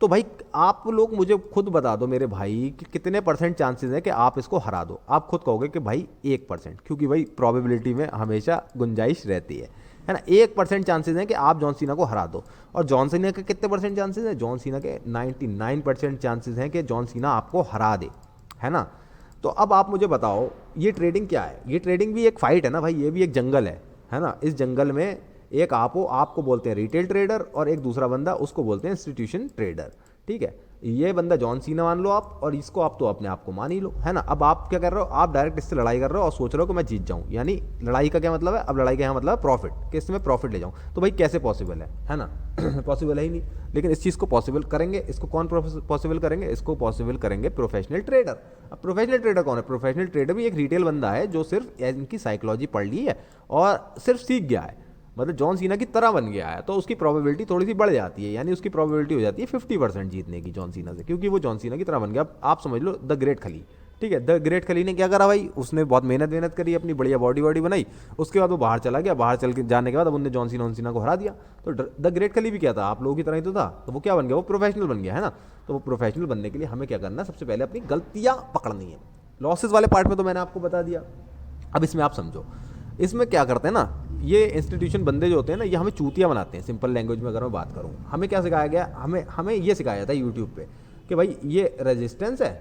तो भाई आप लोग मुझे खुद बता दो मेरे भाई कि कितने परसेंट चांसेस हैं कि आप इसको हरा दो। आप खुद कहोगे कि भाई 1%, क्योंकि भाई प्रोबेबिलिटी में हमेशा गुंजाइश रहती है ना। 1% चांसेस हैं कि आप जॉन सीना को हरा दो। और जॉन सीना के कितने परसेंट चांसेस हैं? जॉन सीना के 99% चांसेस हैं कि जॉन सीना आपको हरा दे, है ना। तो अब आप मुझे बताओ, ये ट्रेडिंग क्या है? ये ट्रेडिंग भी एक फाइट है ना भाई, ये भी एक जंगल है ना। इस जंगल में एक आपको बोलते हैं रिटेल ट्रेडर, और एक दूसरा बंदा उसको बोलते हैं इंस्टीट्यूशन ट्रेडर, ठीक है। ये बंदा जॉन सीना मान लो आप, और इसको आप तो अपने आप को मान ही लो, है ना। अब आप क्या कर रहे हो? आप डायरेक्ट इससे लड़ाई कर रहे हो और सोच रहे हो कि मैं जीत जाऊं। यानी लड़ाई का क्या मतलब है? अब लड़ाई का यहाँ मतलब है प्रॉफिट, कि इससे मैं प्रॉफिट ले जाऊं। तो भाई कैसे पॉसिबल है ना पॉसिबल है ही नहीं। लेकिन इस चीज़ को पॉसिबल करेंगे, इसको कौन पॉसिबल करेंगे? इसको पॉसिबल करेंगे प्रोफेशनल ट्रेडर। अब प्रोफेशनल ट्रेडर कौन है? प्रोफेशनल ट्रेडर भी एक रिटेल बंदा है जो सिर्फ इनकी साइकोलॉजी पढ़ ली है और सिर्फ सीख गया है, मतलब जॉन सीना की तरह बन गया है। तो उसकी प्रोबेबिलिटी थोड़ी सी बढ़ जाती है, यानी उसकी प्रोबेबिलिटी हो जाती है 50% जीतने की जॉन सीना से, क्योंकि वो जॉन सीना की तरह बन गया। आप समझ लो द ग्रेट खली, ठीक है। द ग्रेट खली ने क्या करा भाई? उसने बहुत मेहनत करी, अपनी बढ़िया बॉडी बनाई, उसके बाद वो बाहर चला गया। बाहर चल के जाने के बाद अब उन्होंने जॉन सीना को हरा दिया। तो द ग्रेट खली भी क्या था? आप लोगों की तरह ही तो था। तो वो क्या बन गया? वो प्रोफेशनल बन गया, है ना। तो वो प्रोफेशनल बनने के लिए हमें क्या करना है? सबसे पहले अपनी गलतियां पकड़नी है। लॉसेस वाले पार्ट में तो मैंने आपको बता दिया। अब इसमें आप समझो, इसमें क्या करते हैं ना, ये इंस्टीट्यूशन बंदे जो होते हैं ना, ये हमें चूतिया बनाते हैं। सिंपल लैंग्वेज में अगर मैं बात करूँ, हमें क्या सिखाया गया? हमें ये सिखाया जाता है यूट्यूब पे कि भाई ये रेजिस्टेंस है,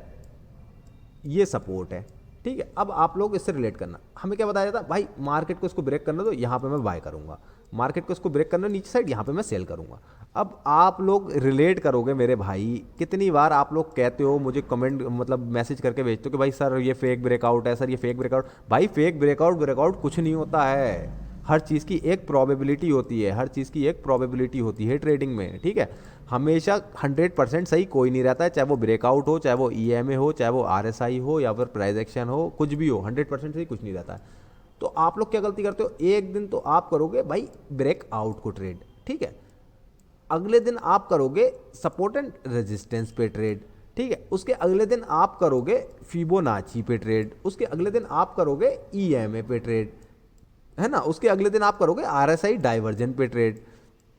ये सपोर्ट है, ठीक है। अब आप लोग इससे रिलेट करना। हमें क्या बताया जाता है? भाई मार्केट को इसको ब्रेक करना दो, यहाँ पे मैं बाय करूँगा। मार्केट को इसको ब्रेक करना नीचे साइड, यहाँ पे मैं सेल करूँगा। अब आप लोग रिलेट करोगे मेरे भाई, कितनी बार आप लोग कहते हो मुझे कमेंट, मतलब मैसेज करके भेजते हो कि भाई सर ये फेक ब्रेकआउट है, सर ये फेक ब्रेकआउट। भाई फेक ब्रेकआउट कुछ नहीं होता है। हर चीज़ की एक प्रोबेबिलिटी होती है, हर चीज़ की एक प्रोबेबिलिटी होती है ट्रेडिंग में, ठीक है। हमेशा 100% सही कोई नहीं रहता है, चाहे वो ब्रेकआउट हो, चाहे वो EMA हो, चाहे वो RSI हो, या फिर प्राइस एक्शन हो, कुछ भी हो, 100% सही कुछ नहीं रहता है। तो आप लोग क्या गलती करते हो? एक दिन तो आप करोगे भाई ब्रेकआउट को ट्रेड, ठीक है। अगले दिन आप करोगे सपोर्ट एंड रेजिस्टेंस पे ट्रेड, ठीक है। उसके अगले दिन आप करोगे फिबोनाची पे ट्रेड, उसके अगले दिन आप करोगे EMA पे ट्रेड, है ना। उसके अगले दिन आप करोगे RSI डाइवर्जन पे ट्रेड।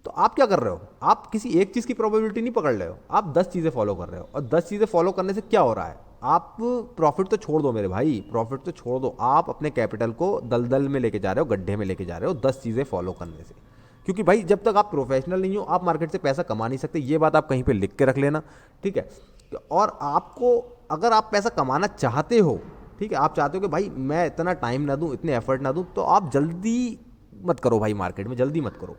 तो आप क्या कर रहे हो? आप किसी एक चीज़ की प्रोबेबिलिटी नहीं पकड़ रहे हो, आप 10 चीज़ें फॉलो कर रहे हो। और 10 चीज़ें फॉलो करने से क्या हो रहा है? आप प्रॉफिट तो छोड़ दो मेरे भाई, प्रॉफिट तो छोड़ दो, आप अपने कैपिटल को दलदल में लेके जा रहे हो, गड्ढे में लेके जा रहे हो 10 चीज़ें फॉलो करने से। क्योंकि भाई जब तक आप प्रोफेशनल नहीं हो, आप मार्केट से पैसा कमा नहीं सकते। ये बात आप कहीं पे लिख के रख लेना, ठीक है। और आपको, अगर आप पैसा कमाना चाहते हो, ठीक है, आप चाहते हो कि भाई मैं इतना टाइम ना दूं, इतने एफर्ट ना दूं, तो आप जल्दी मत करो भाई, मार्केट में जल्दी मत करो।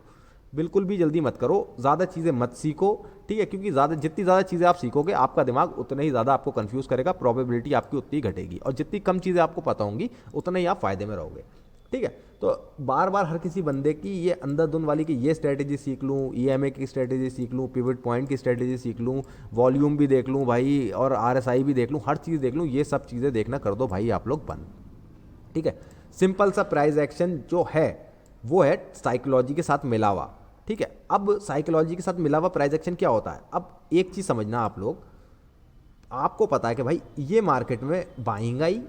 बिल्कुल भी जल्दी मत करो, ज़्यादा चीज़ें मत सीखो, ठीक है, क्योंकि जितनी ज़्यादा चीज़ें आप सीखोगे आपका दिमाग उतना ही ज़्यादा आपको कंफ्यूज करेगा, प्रोबेबिलिटी आपकी उतनी ही घटेगी, और जितनी कम चीज़ें आपको पता होंगी उतना ही आप फायदे में रहोगे, ठीक है। तो बार बार हर किसी बंदे की ये अंधाधुंध वाली कि ये स्ट्रैटेजी सीख लूँ, ईएमए की स्ट्रैटेजी सीख लूँ, पिवट पॉइंट की स्ट्रैटेजी सीख लूँ, वॉल्यूम भी देख लूँ भाई, और आरएसआई भी देख लूँ, हर चीज़ देख लूँ, ये सब चीज़ें देखना कर दो भाई आप लोग बंद, ठीक है। सिंपल सा प्राइस एक्शन जो है वो है साइकोलॉजी के साथ मिला हुआ, ठीक है। अब साइकोलॉजी के साथ मिला हुआ प्राइस एक्शन क्या होता है, अब एक चीज़ समझना आप लोग, आपको पता है कि भाई ये मार्केट में बाइंग आई,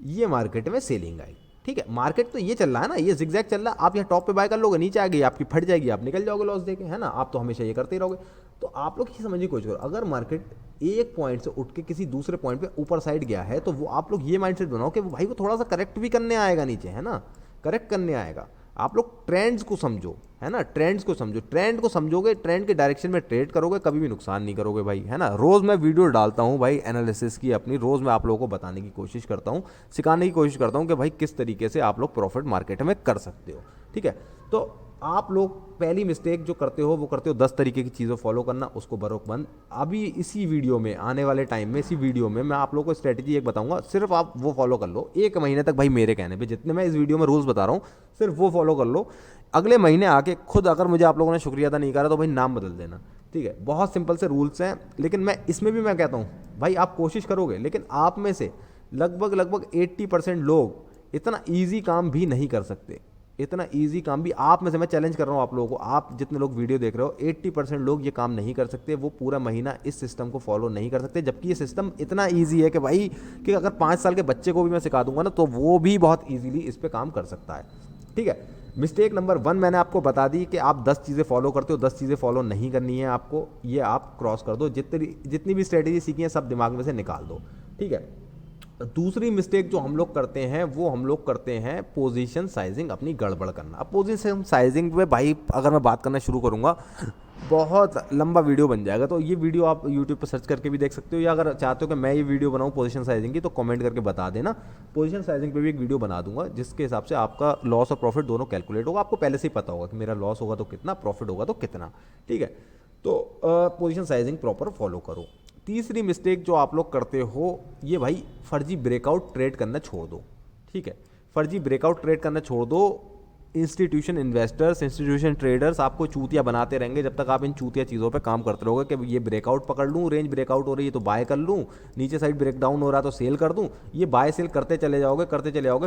ये मार्केट में सेलिंग आई, ठीक है। मार्केट तो ये चल रहा है ना, ये जिगजैग चल रहा है, आप यहाँ टॉप पे बाय कर लोगे, नीचे आ गई आपकी फट जाएगी, आप निकल जाओगे लॉस देके, है ना, आप तो हमेशा ये करते ही रहोगे। तो आप लोग ये समझने की कोशिश करो, अगर मार्केट एक पॉइंट से उठ के किसी दूसरे पॉइंट पे ऊपर साइड गया है तो वो आप लोग ये माइंडसेट बनाओ कि भाई वो थोड़ा सा करेक्ट भी करने आएगा नीचे, है ना, करेक्ट करने आएगा। आप लोग ट्रेंड्स को समझो, है ना, ट्रेंड्स को समझो, ट्रेंड को समझोगे, ट्रेंड के डायरेक्शन में ट्रेड करोगे, कभी भी नुकसान नहीं करोगे भाई, है ना। रोज़ मैं वीडियो डालता हूँ भाई एनालिसिस की अपनी, रोज़ मैं आप लोगों को बताने की कोशिश करता हूँ, सिखाने की कोशिश करता हूँ कि भाई किस तरीके से आप लोग प्रॉफिट मार्केट में कर सकते हो, ठीक है। तो आप लोग पहली मिस्टेक जो करते हो वो करते हो 10 तरीके की चीज़ें फॉलो करना, उसको बरोक बंद। अभी इसी वीडियो में, आने वाले टाइम में इसी वीडियो में मैं आप लोगों को स्ट्रेटजी एक बताऊंगा, सिर्फ आप वो फॉलो कर लो 1 महीने तक भाई, मेरे कहने पे जितने मैं इस वीडियो में रूल्स बता रहा हूँ सिर्फ वो फॉलो कर लो। अगले महीने आके खुद अगर मुझे आप लोगों ने शुक्रिया अदा नहीं करा तो भाई नाम बदल देना, ठीक है। बहुत सिंपल से रूल्स हैं, लेकिन मैं इसमें भी मैं कहता हूँ भाई आप कोशिश करोगे, लेकिन आप में से लगभग 80% लोग इतना ईजी काम भी नहीं कर सकते, इतना इजी काम भी आप में से मैं चैलेंज कर रहा हूँ आप लोगों को, आप जितने लोग वीडियो देख रहे हो 80% लोग ये काम नहीं कर सकते, वो पूरा महीना इस सिस्टम को फॉलो नहीं कर सकते, जबकि ये सिस्टम इतना इजी है कि भाई कि अगर 5 साल के बच्चे को भी मैं सिखा दूंगा ना तो वो भी बहुत ईजीली इस पर काम कर सकता है, ठीक है। मिस्टेक नंबर 1 मैंने आपको बता दी कि आप 10 चीज़ें फॉलो करते हो, 10 चीज़ें फॉलो नहीं करनी है आपको, ये आप क्रॉस कर दो, जितनी भी स्ट्रेटेजी सीखी है सब दिमाग में से निकाल दो, ठीक है। दूसरी मिस्टेक जो हम लोग करते हैं वो हम लोग करते हैं पोजीशन साइजिंग अपनी गड़बड़ करना। अब पोजीशन साइजिंग पे भाई अगर मैं बात करना शुरू करूँगा बहुत लंबा वीडियो बन जाएगा, तो ये वीडियो आप यूट्यूब पर सर्च करके भी देख सकते हो, या अगर चाहते हो कि मैं ये वीडियो बनाऊँ पोजीशन साइजिंग की तो कमेंट करके बता देना, पोजीशन साइजिंग पे भी एक वीडियो बना दूंगा जिसके हिसाब से आपका लॉस और प्रॉफिट दोनों कैलकुलेट होगा, आपको पहले से ही पता होगा कि मेरा लॉस होगा तो कितना, प्रॉफिट होगा तो कितना, ठीक है। तो पोजीशन साइजिंग प्रॉपर फॉलो करो। तीसरी मिस्टेक जो आप लोग करते हो ये भाई फर्जी ब्रेकआउट ट्रेड करना छोड़ दो, ठीक है। फर्जी ब्रेकआउट ट्रेड करना छोड़ दो। इंस्टीट्यूशन इन्वेस्टर्स, इंस्टीट्यूशन ट्रेडर्स आपको चूतिया बनाते रहेंगे जब तक आप इन चूतिया चीज़ों पे काम करते रहोगे कि ये ब्रेकआउट पकड़ लूँ, रेंज ब्रेकआउट हो रही है तो बाय कर लूँ, नीचे साइड ब्रेकडाउन हो रहा है तो सेल कर दूँ, ये बाय सेल करते चले जाओगे,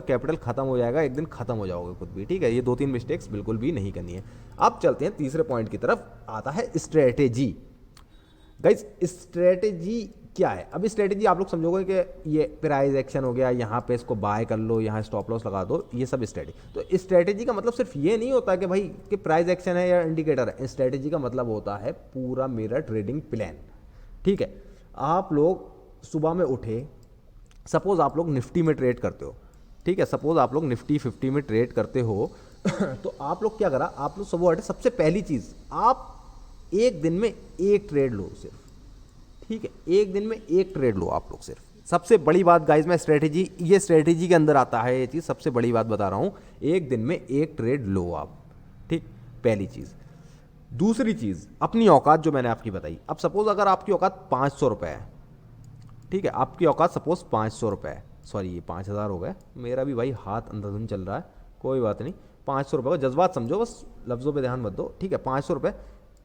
कैपिटल खत्म हो जाएगा, एक दिन खत्म हो जाओगे खुद भी, ठीक है। ये 2-3 मिस्टेक्स बिल्कुल भी नहीं करनी है। अब चलते हैं तीसरे पॉइंट की तरफ, आता है स्ट्रेटेजी। गाइस स्ट्रेटेजी क्या है? अब स्ट्रेटेजी आप लोग समझोगे कि ये प्राइस एक्शन हो गया, यहाँ पे इसको बाय कर लो, यहाँ स्टॉप लॉस लगा दो, ये सब स्ट्रेटेजी। तो स्ट्रेटेजी का मतलब सिर्फ ये नहीं होता कि भाई कि प्राइस एक्शन है या इंडिकेटर है, स्ट्रेटेजी का मतलब होता है पूरा मेरा ट्रेडिंग प्लान, ठीक है। आप लोग सुबह में उठे, सपोज आप लोग निफ्टी में ट्रेड करते हो, ठीक है, सपोज आप लोग निफ्टी 50 में ट्रेड करते हो तो आप लोग क्या करा, आप लोग सुबह उठे, सबसे पहली चीज़ आप एक दिन में एक ट्रेड लो सिर्फ, ठीक है, एक दिन में एक ट्रेड लो आप लोग सिर्फ। सबसे बड़ी बात गाइज, मैं स्ट्रेटेजी, ये स्ट्रेटेजी के अंदर आता है ये चीज़, सबसे बड़ी बात बता रहा हूँ, एक दिन में एक ट्रेड लो आप, ठीक, पहली चीज़। दूसरी चीज़ अपनी औकात जो मैंने आपकी बताई, अब सपोज अगर आपकी औकात 500 रुपये है, ठीक है, आपकी औकात सपोज 500 रुपये है, सॉरी ये 5000 हो गए, मेरा भी भाई हाथ अंधाधुंध चल रहा है, कोई बात नहीं, 500 रुपये का जज्बात समझो, बस लफ्ज़ों पे ध्यान मत दो, ठीक है, 500 रुपये,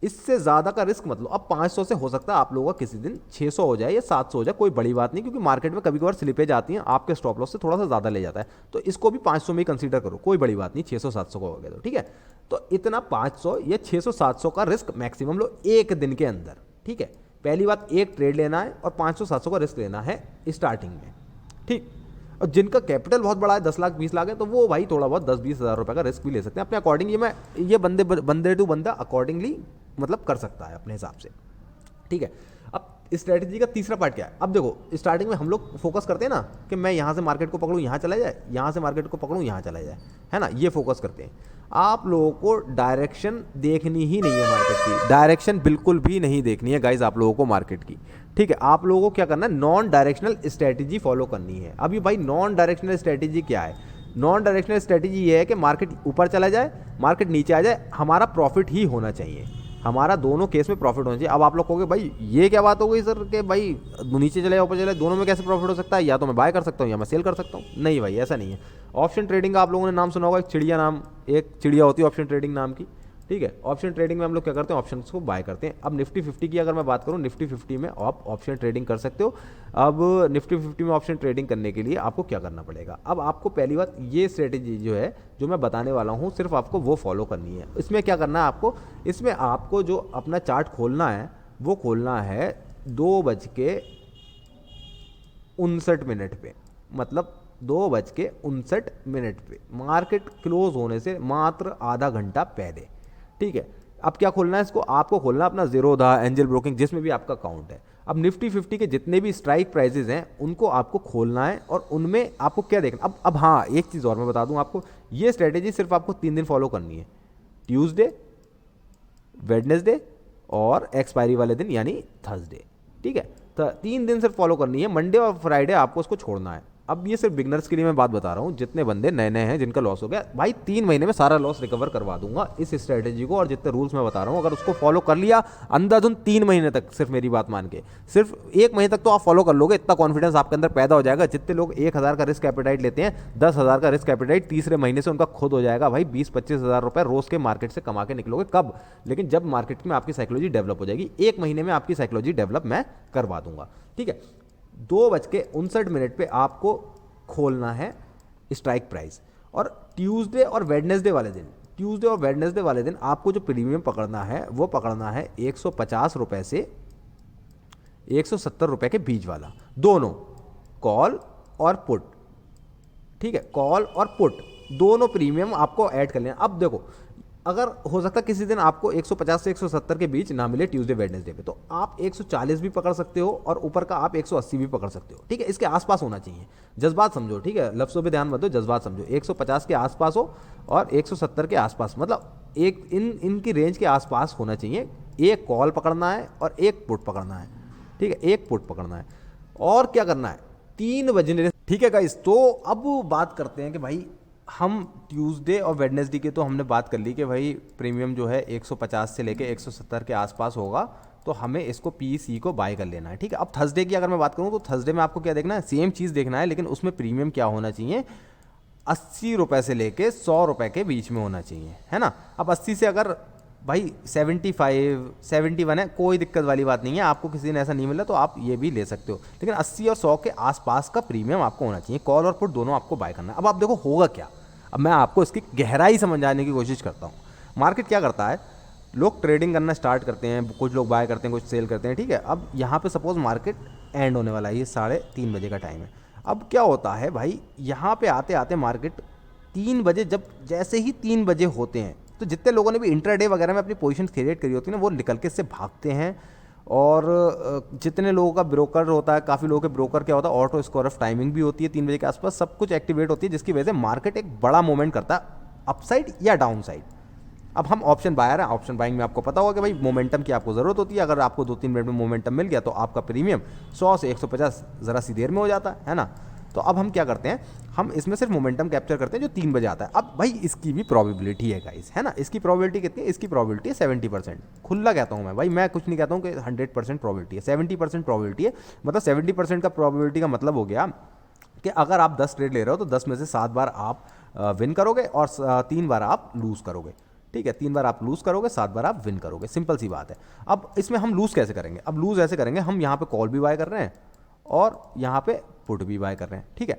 इससे ज़्यादा का रिस्क मत लो। अब 500 से हो सकता है आप लोगों का किसी दिन 600 हो जाए या 700 हो जाए, कोई बड़ी बात नहीं, क्योंकि मार्केट में कभी कभार स्लिपेज आती हैं, आपके स्टॉप लॉस से थोड़ा सा ज़्यादा ले जाता है, तो इसको भी 500 में ही कंसीडर करो, कोई बड़ी बात नहीं, 600-700 का हो गया तो ठीक है। तो इतना 500 या 600-700 का रिस्क मैक्सिमम लो एक दिन के अंदर, ठीक है। पहली बात, एक ट्रेड लेना है और 500-700 का रिस्क लेना है स्टार्टिंग में, ठीक। और जिनका कैपिटल बहुत बड़ा है, 10 लाख 20 लाख है, तो वो भाई थोड़ा बहुत 10-20 हज़ार रुपये का रिस्क भी ले सकते हैं अपने अकॉर्डिंग। ये बंदे टू बंदा अकॉर्डिंगली मतलब कर सकता है अपने हिसाब से, ठीक है। अब स्ट्रेटजी का तीसरा पार्ट क्या है? अब देखो स्टार्टिंग में हम लोग फोकस करते हैं ना कि मैं यहाँ से मार्केट को पकड़ूँ यहाँ चला जाए, यहाँ से मार्केट को पकड़ूँ यहाँ चला जाए, है ना, ये फोकस करते हैं। आप लोगों को डायरेक्शन देखनी ही नहीं है मार्केट की, डायरेक्शन बिल्कुल भी नहीं देखनी है गाइज आप लोगों को मार्केट की, ठीक है। आप लोगों को क्या करना है, नॉन डायरेक्शनल स्ट्रेटेजी फॉलो करनी है। अभी भाई नॉन डायरेक्शनल स्ट्रेटेजी क्या है? नॉन डायरेक्शनल स्ट्रेटेजी ये है कि मार्केट ऊपर चला जाए, मार्केट नीचे आ जाए, हमारा प्रॉफिट ही होना चाहिए, हमारा दोनों केस में प्रॉफिट होना चाहिए। अब आप लोग कहोगे भाई ये क्या बात हो गई सर कि भाई नीचे चले ऊपर चले दोनों में कैसे प्रॉफिट हो सकता है, या तो मैं बाय कर सकता हूँ या मैं सेल कर सकता हूँ। नहीं भाई ऐसा नहीं है। ऑप्शन ट्रेडिंग का आप लोगों ने नाम सुना होगा, एक चिड़िया होती है ऑप्शन ट्रेडिंग नाम की, ठीक है। ऑप्शन ट्रेडिंग में हम लोग क्या करते हैं, ऑप्शन को बाय करते हैं। अब निफ्टी 50 की अगर मैं बात करूं, निफ्टी 50 में आप ऑप्शन ट्रेडिंग कर सकते हो। अब निफ्टी 50 में ऑप्शन ट्रेडिंग करने के लिए आपको क्या करना पड़ेगा, अब आपको पहली बात ये स्ट्रेटेजी जो है जो मैं बताने वाला हूं सिर्फ आपको वो फॉलो करनी है। इसमें क्या करना है आपको, इसमें आपको जो अपना चार्ट खोलना है वो खोलना है 2:59 पे, मतलब 2:59 पे, मार्केट क्लोज होने से मात्र आधा घंटा पहले, ठीक है। अब क्या खोलना है इसको, आपको खोलना है अपना ज़ीरोधा, एंजल ब्रोकिंग, जिसमें भी आपका अकाउंट है। अब निफ्टी 50 के जितने भी स्ट्राइक प्राइजेज हैं उनको आपको खोलना है और उनमें आपको क्या देखना। अब हाँ एक चीज़ और मैं बता दूं आपको, ये स्ट्रेटेजी सिर्फ आपको 3 दिन फॉलो करनी है, ट्यूसडे, वेडनेसडे और एक्सपायरी वाले दिन यानी थर्सडे, ठीक है। तो 3 दिन सिर्फ फॉलो करनी है, मंडे और फ्राइडे आपको उसको छोड़ना है। अब ये सिर्फ बिगनर्स के लिए मैं बात बता रहा हूँ, जितने बंदे नए नए हैं जिनका लॉस हो गया, भाई 3 महीने में सारा लॉस रिकवर करवा दूंगा इस स्ट्रेटेजी को, और जितने रूल्स मैं बता रहा हूँ अगर उसको फॉलो कर लिया अंधाधुन 3 महीने तक, सिर्फ मेरी बात मान के, सिर्फ 1 महीने तक तो आप फॉलो कर लोगे, इतना कॉन्फिडेंस आपके अंदर पैदा हो जाएगा। जितने लोग 1,000 का रिस्क एपेटाइट लेते हैं, 10,000 का रिस्क एपेटाइट तीसरे महीने से उनका खुद हो जाएगा। भाई 20-25 हज़ार रुपये रोज के मार्केट से कमा के निकलोगे। कब? लेकिन जब मार्केट में आपकी साइकोलॉजी डेवलप हो जाएगी। 1 महीने में आपकी साइकोलॉजी डेवलप मैं करवा दूंगा, ठीक है। 2:59 पे आपको खोलना है स्ट्राइक प्राइस, और ट्यूसडे और वेडनेसडे वाले दिन आपको जो प्रीमियम पकड़ना है वो पकड़ना है 150 रुपए से 170 रुपए के बीच वाला, दोनों कॉल और पुट, ठीक है। कॉल और पुट दोनों प्रीमियम आपको ऐड कर लेना। अब देखो, अगर हो सकता है किसी दिन आपको 150 से 170 के बीच ना मिले ट्यूसडे वेडनेसडे पे, तो आप 140 भी पकड़ सकते हो और ऊपर का आप 180 भी पकड़ सकते हो, ठीक है। इसके आसपास होना चाहिए, जज्बात समझो, ठीक है, लफ्ज़ों पे ध्यान मत दो, जज्बात समझो। 150 के आसपास हो और 170 के आसपास, मतलब एक इनकी रेंज के आसपास होना चाहिए। एक कॉल पकड़ना है और एक पुट पकड़ना है, ठीक है, एक पुट पकड़ना है। और क्या करना है, 3 बजने, ठीक है गाइस। तो अब बात करते हैं कि भाई हम ट्यूसडे और वेडनेसडे की तो हमने बात कर ली कि भाई प्रीमियम जो है 150 से लेके 170 के आसपास होगा, तो हमें इसको पीसी को बाय कर लेना है, ठीक है। अब थर्सडे की अगर मैं बात करूं तो थर्सडे में आपको क्या देखना है, सेम चीज़ देखना है, लेकिन उसमें प्रीमियम क्या होना चाहिए, 80 रुपये से लेके 100 रुपये के बीच में होना चाहिए, है ना। अब 80 से अगर भाई 75, 71 है, कोई दिक्कत वाली बात नहीं है, आपको किसी ने ऐसा नहीं मिला तो आप ये भी ले सकते हो, लेकिन 80 और 100 के आसपास का प्रीमियम आपको होना चाहिए। कॉल और पुट दोनों आपको बाय करना है। अब आप देखो होगा क्या, अब मैं आपको इसकी गहराई समझाने की कोशिश करता हूँ। मार्केट क्या करता है, लोग ट्रेडिंग करना स्टार्ट करते हैं, कुछ लोग बाय करते हैं, कुछ सेल करते हैं, ठीक है। अब यहाँ पे सपोज मार्केट एंड होने वाला है, ये 3:30 बजे का टाइम है। अब क्या होता है भाई, यहाँ पे आते आते मार्केट 3 बजे, जब जैसे ही 3 बजे होते हैं तो जितने लोगों ने भी इंट्राडे वगैरह में अपनी पोजीशन क्रिएट करी होती है ना, वो निकल के इससे भागते हैं। और जितने लोगों का ब्रोकर होता है, काफ़ी लोगों के ब्रोकर क्या होता है, ऑटो स्कोर ऑफ टाइमिंग भी होती है 3 बजे के आसपास, सब कुछ एक्टिवेट होती है, जिसकी वजह से मार्केट एक बड़ा मूवमेंट करता है अपसाइड या डाउन साइड। अब हम ऑप्शन बायर हैं, ऑप्शन बाइंग में आपको पता होगा कि भाई मोमेंटम की आपको ज़रूरत होती है। अगर आपको 2-3 मिनट में मोमेंटम मिल गया तो आपका प्रीमियम 100 से 150 ज़रा सी देर में हो जाता है ना। तो अब हम क्या करते हैं, हम इसमें सिर्फ मोमेंटम कैप्चर करते हैं जो 3 बजे आता है। अब भाई इसकी भी प्रोबेबिलिटी है गाइस, है ना। इसकी प्रोबेबिलिटी कितनी है, इसकी प्रोबेबिलिटी है 70%। खुला कहता हूँ मैं भाई, मैं कुछ नहीं कहता हूँ कि 100% प्रोबेबिलिटी है, 70% प्रोबेबिलिटी है। मतलब 70% का प्रोबेबिलिटी का मतलब हो गया कि अगर आप 10 ट्रेड ले रहे हो तो 10 में से 7 बार आप विन करोगे और 3 बार आप लूज़ करोगे, ठीक है। 3 बार आप लूज़ करोगे, 7 बार आप विन करोगे, सिंपल सी बात है। अब इसमें हम लूज़ कैसे करेंगे, अब लूज़ ऐसे करेंगे, हम यहाँ पे कॉल भी बाय कर रहे हैं और यहाँ पे पुट भी बाय कर रहे हैं, ठीक है।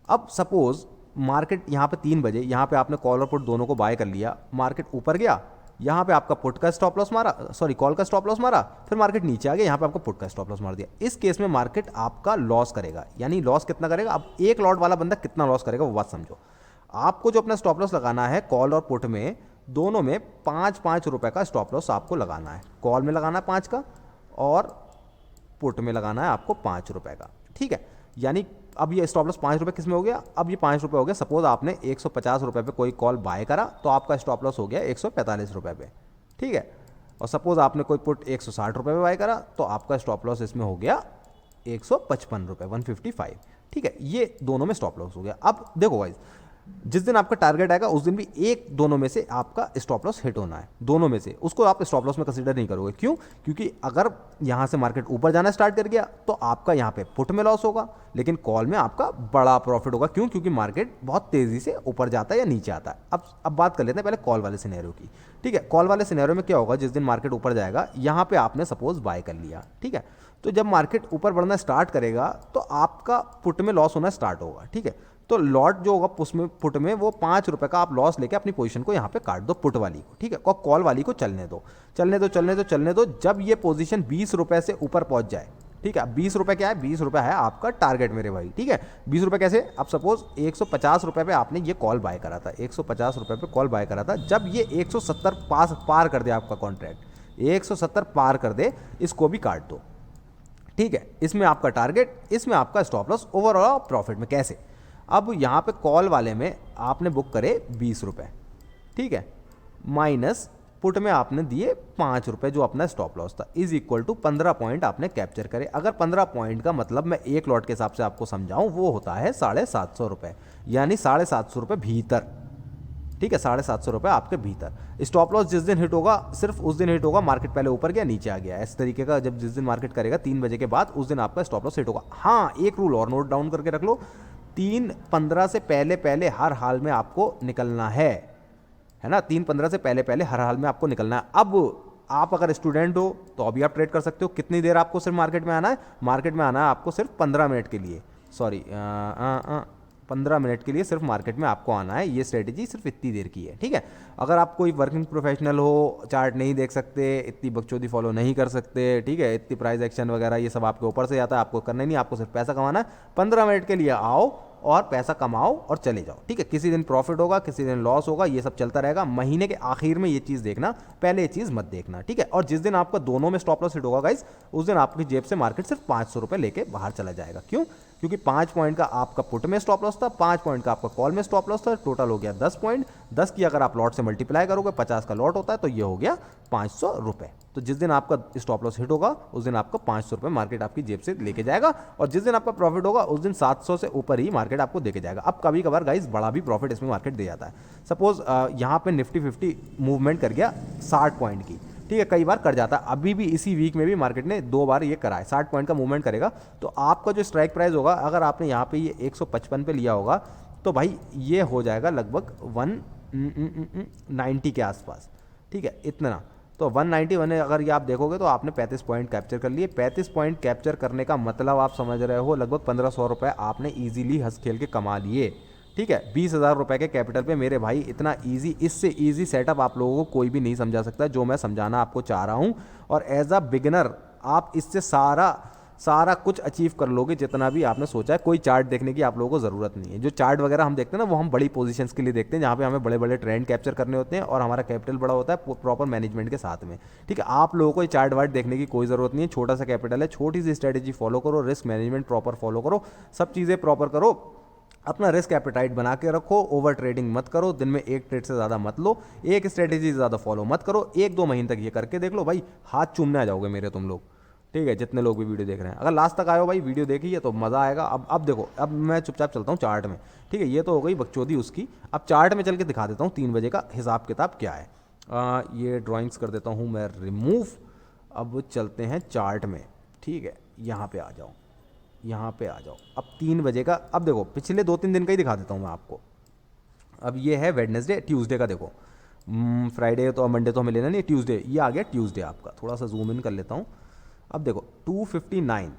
अब सपोज मार्केट यहाँ पे 3 बजे, यहाँ पे आपने कॉल और पुट दोनों को बाय कर लिया, मार्केट ऊपर गया, यहाँ पे आपका पुट का स्टॉप लॉस मारा, सॉरी कॉल का स्टॉप लॉस मारा, फिर मार्केट नीचे आ गया, यहाँ पे आपको पुट का स्टॉप लॉस मार दिया। इस केस में मार्केट आपका लॉस करेगा, यानी लॉस कितना करेगा, अब एक लॉट वाला बंदा कितना लॉस करेगा वो बात समझो। आपको जो अपना स्टॉप लॉस लगाना है कॉल और पुट में, दोनों में 5-5 रुपये का स्टॉप लॉस आपको लगाना है। कॉल में लगाना है 5 का और पुट में लगाना है आपको 5 रुपये का, ठीक है। यानी अब ये स्टॉप लॉस 5 रुपये किस में हो गया, अब ये 5 रुपये हो गया। सपोज आपने 150 रुपये पे कोई कॉल बाय करा तो आपका स्टॉप लॉस हो गया 145 रुपये पे, ठीक है। और सपोज आपने कोई पुट 160 रुपये पे बाय करा तो आपका स्टॉप लॉस इसमें हो गया 155 रुपये, 155, ठीक है। ये दोनों में स्टॉप लॉस हो गया। अब देखो गाइस, जिस दिन आपका टारगेट आएगा उस दिन भी एक दोनों में से आपका स्टॉप लॉस हिट होना है, दोनों में से। उसको आप स्टॉप लॉस में कंसीडर नहीं करोगे। क्यों? क्योंकि अगर यहाँ से मार्केट ऊपर जाना स्टार्ट कर गया तो आपका यहाँ पे पुट में लॉस होगा, लेकिन कॉल में आपका बड़ा प्रॉफिट होगा। क्यों? क्योंकि मार्केट बहुत तेजी से ऊपर जाता है या नीचे आता है। अब बात कर लेते हैं पहले कॉल वाले सिनेरियो की। ठीक है, कॉल वाले सिनेरियो में क्या होगा, जिस दिन मार्केट ऊपर जाएगा यहाँ पे आपने सपोज बाय कर लिया। ठीक है, तो जब मार्केट ऊपर बढ़ना स्टार्ट करेगा तो आपका पुट में लॉस होना स्टार्ट होगा। ठीक है, तो लॉट जो होगा उसमें पुट में वो 5 रुपए का आप लॉस लेके अपनी पोजीशन को यहाँ पे काट दो पुट वाली को। ठीक है, और कॉल वाली को चलने दो, चलने दो, चलने दो, चलने दो। जब ये पोजीशन 20 रुपए से ऊपर पहुंच जाए, ठीक है, 20 रुपए क्या है, 20 रुपए है आपका टारगेट मेरे भाई। ठीक है, 20 रुपए कैसे, अब सपोज 150 रुपए पे आपने ये कॉल बाय करा था, 150 रुपए पे कॉल बाय करा था। जब ये 170 पार कर दे आपका कॉन्ट्रैक्ट, 170 पार कर दे, इसको भी काट दो। ठीक है, इसमें आपका टारगेट, इसमें आपका स्टॉप लॉस, ओवरऑल प्रॉफिट में। कैसे? अब यहाँ पे कॉल वाले में आपने बुक करे 20 रुपये, ठीक है, माइनस पुट में आपने दिए 5 रुपये जो अपना स्टॉप लॉस था, इज इक्वल टू 15 पॉइंट आपने कैप्चर करे। अगर 15 पॉइंट का मतलब मैं एक लॉट के हिसाब से आपको समझाऊं, वो होता है 750 रुपये, यानी 750 रुपये भीतर। ठीक है, 750 रुपये आपके भीतर। स्टॉप लॉस जिस दिन हिट होगा सिर्फ उस दिन हिट होगा मार्केट पहले ऊपर गया नीचे आ गया, इस तरीके का। जब जिस दिन मार्केट करेगा 3 बजे के बाद, उस दिन आपका स्टॉप लॉस हिट होगा। हाँ, एक रूल और नोट डाउन करके रख लो, 3:15 से पहले पहले हर हाल में आपको निकलना है ना, 3:15 से पहले पहले हर हाल में आपको निकलना है। अब आप अगर स्टूडेंट हो तो अभी आप ट्रेड कर सकते हो। कितनी देर आपको सिर्फ मार्केट में आना है? मार्केट में आना है आपको सिर्फ 15 मिनट के लिए, सॉरी 15 मिनट के लिए सिर्फ मार्केट में आपको आना है। ये स्ट्रेटेजी सिर्फ इतनी देर की है। ठीक है, अगर आप कोई वर्किंग प्रोफेशनल हो, चार्ट नहीं देख सकते, इतनी बकचोदी फॉलो नहीं कर सकते, ठीक है, इतनी प्राइस एक्शन वगैरह ये सब आपके ऊपर से आता है, आपको करना ही नहीं, आपको सिर्फ पैसा कमाना है। 15 मिनट के लिए आओ और पैसा कमाओ और चले जाओ। ठीक है, किसी दिन प्रॉफिट होगा, किसी दिन लॉस होगा, ये सब चलता रहेगा। महीने के आखिर में ये चीज़ देखना, पहले ये चीज़ मत देखना। ठीक है, और जिस दिन आपका दोनों में स्टॉप लॉस हिट होगा गाइस, उस दिन आपकी जेब से मार्केट सिर्फ 500 रुपये लेके बाहर चला जाएगा। क्यों? क्योंकि 5 पॉइंट का आपका पुट में स्टॉप लॉस था, 5 पॉइंट का आपका कॉल में स्टॉप लॉस था, टोटल हो गया 10 पॉइंट। 10 की अगर आप लॉट से मल्टीप्लाई करोगे, 50 का लॉट होता है, तो ये हो गया 500 रुपये। तो जिस दिन आपका स्टॉप लॉस हिट होगा उस दिन आपको 500 रुपये मार्केट आपकी जेब से लेके जाएगा, और जिस दिन आपका प्रॉफिट होगा उस दिन 700 से ऊपर ही मार्केट आपको देके जाएगा। अब कभी कभार गाइस बड़ा भी प्रॉफिट इसमें मार्केट दे जाता है। सपोज यहाँ पे निफ्टी 50 मूवमेंट कर गया 60 पॉइंट की, ठीक है, कई बार कर जाता है। अभी भी इसी वीक में भी मार्केट ने 2 बार ये करा है, 60 पॉइंट का मूवमेंट करेगा। तो आपका जो स्ट्राइक प्राइस होगा, अगर आपने यहाँ पे ये 155 पे लिया होगा, तो भाई ये हो जाएगा लगभग 190 के आसपास। ठीक है, इतना तो 191 अगर ये आप देखोगे तो आपने 35 पॉइंट कैप्चर कर लिए। 35 पॉइंट कैप्चर करने का मतलब आप समझ रहे हो, लगभग 1500 रुपये आपने ईजिली हंस खेल के कमा लिए। ठीक है, 20,000 रुपये के कैपिटल पे मेरे भाई, इतना ईजी, इससे ईजी सेटअप आप लोगों को कोई भी नहीं समझा सकता, जो मैं समझाना आपको चाह रहा हूँ। और एज अ बिगिनर आप इससे सारा कुछ अचीव कर लोगे, जितना भी आपने सोचा है। कोई चार्ट देखने की आप लोगों को ज़रूरत नहीं है। जो चार्ट वगैरह हम देखते हैं ना, वो हम बड़ी पोजीशंस के लिए देखते हैं, जहाँ पे हमें बड़े बड़े ट्रेंड कैप्चर करने होते हैं और हमारा कैपिटल बड़ा होता है प्रॉपर मैनेजमेंट के साथ में। ठीक है, आप लोगों को चार्ट वार्ट देखने की कोई ज़रूरत नहीं है। छोटा सा कैपिटल है, छोटी सी स्ट्रेटेजी फॉलो करो, रिस्क मैनेजमेंट प्रॉपर फॉलो करो, सब चीज़ें प्रॉपर करो, अपना रिस्क एपेटाइट बना के रखो, ओवर ट्रेडिंग मत करो, दिन में एक ट्रेड से ज़्यादा मत लो, एक स्ट्रेटेजी से ज़्यादा फॉलो मत करो। 1-2 महीने तक ये करके देख लो भाई, हाथ चूमने आ जाओगे मेरे तुम लोग। ठीक है, जितने लोग भी वीडियो देख रहे हैं, अगर लास्ट तक आए हो भाई, वीडियो देखी है तो मज़ा आएगा। अब देखो, अब मैं चुपचाप चलता हूँ चार्ट में। ठीक है, ये तो हो गई बकचोदी उसकी। अब चार्ट में चल के दिखा देता हूँ 3 बजे का हिसाब किताब क्या है। ये ड्राइंग्स कर देता हूँ मैं रिमूव। अब चलते हैं चार्ट में। ठीक है, यहाँ पे आ जाओ, यहाँ पे आ जाओ। अब 3 बजे का, अब देखो पिछले 2-3 दिन का ही दिखा देता हूँ मैं आपको। अब ये है वेडनेसडे, ट्यूसडे का देखो, फ्राइडे तो मंडे तो हमें लेना नहीं, ट्यूसडे, ये आ गया ट्यूसडे आपका। थोड़ा सा जूम इन कर लेता हूँ। अब देखो 259,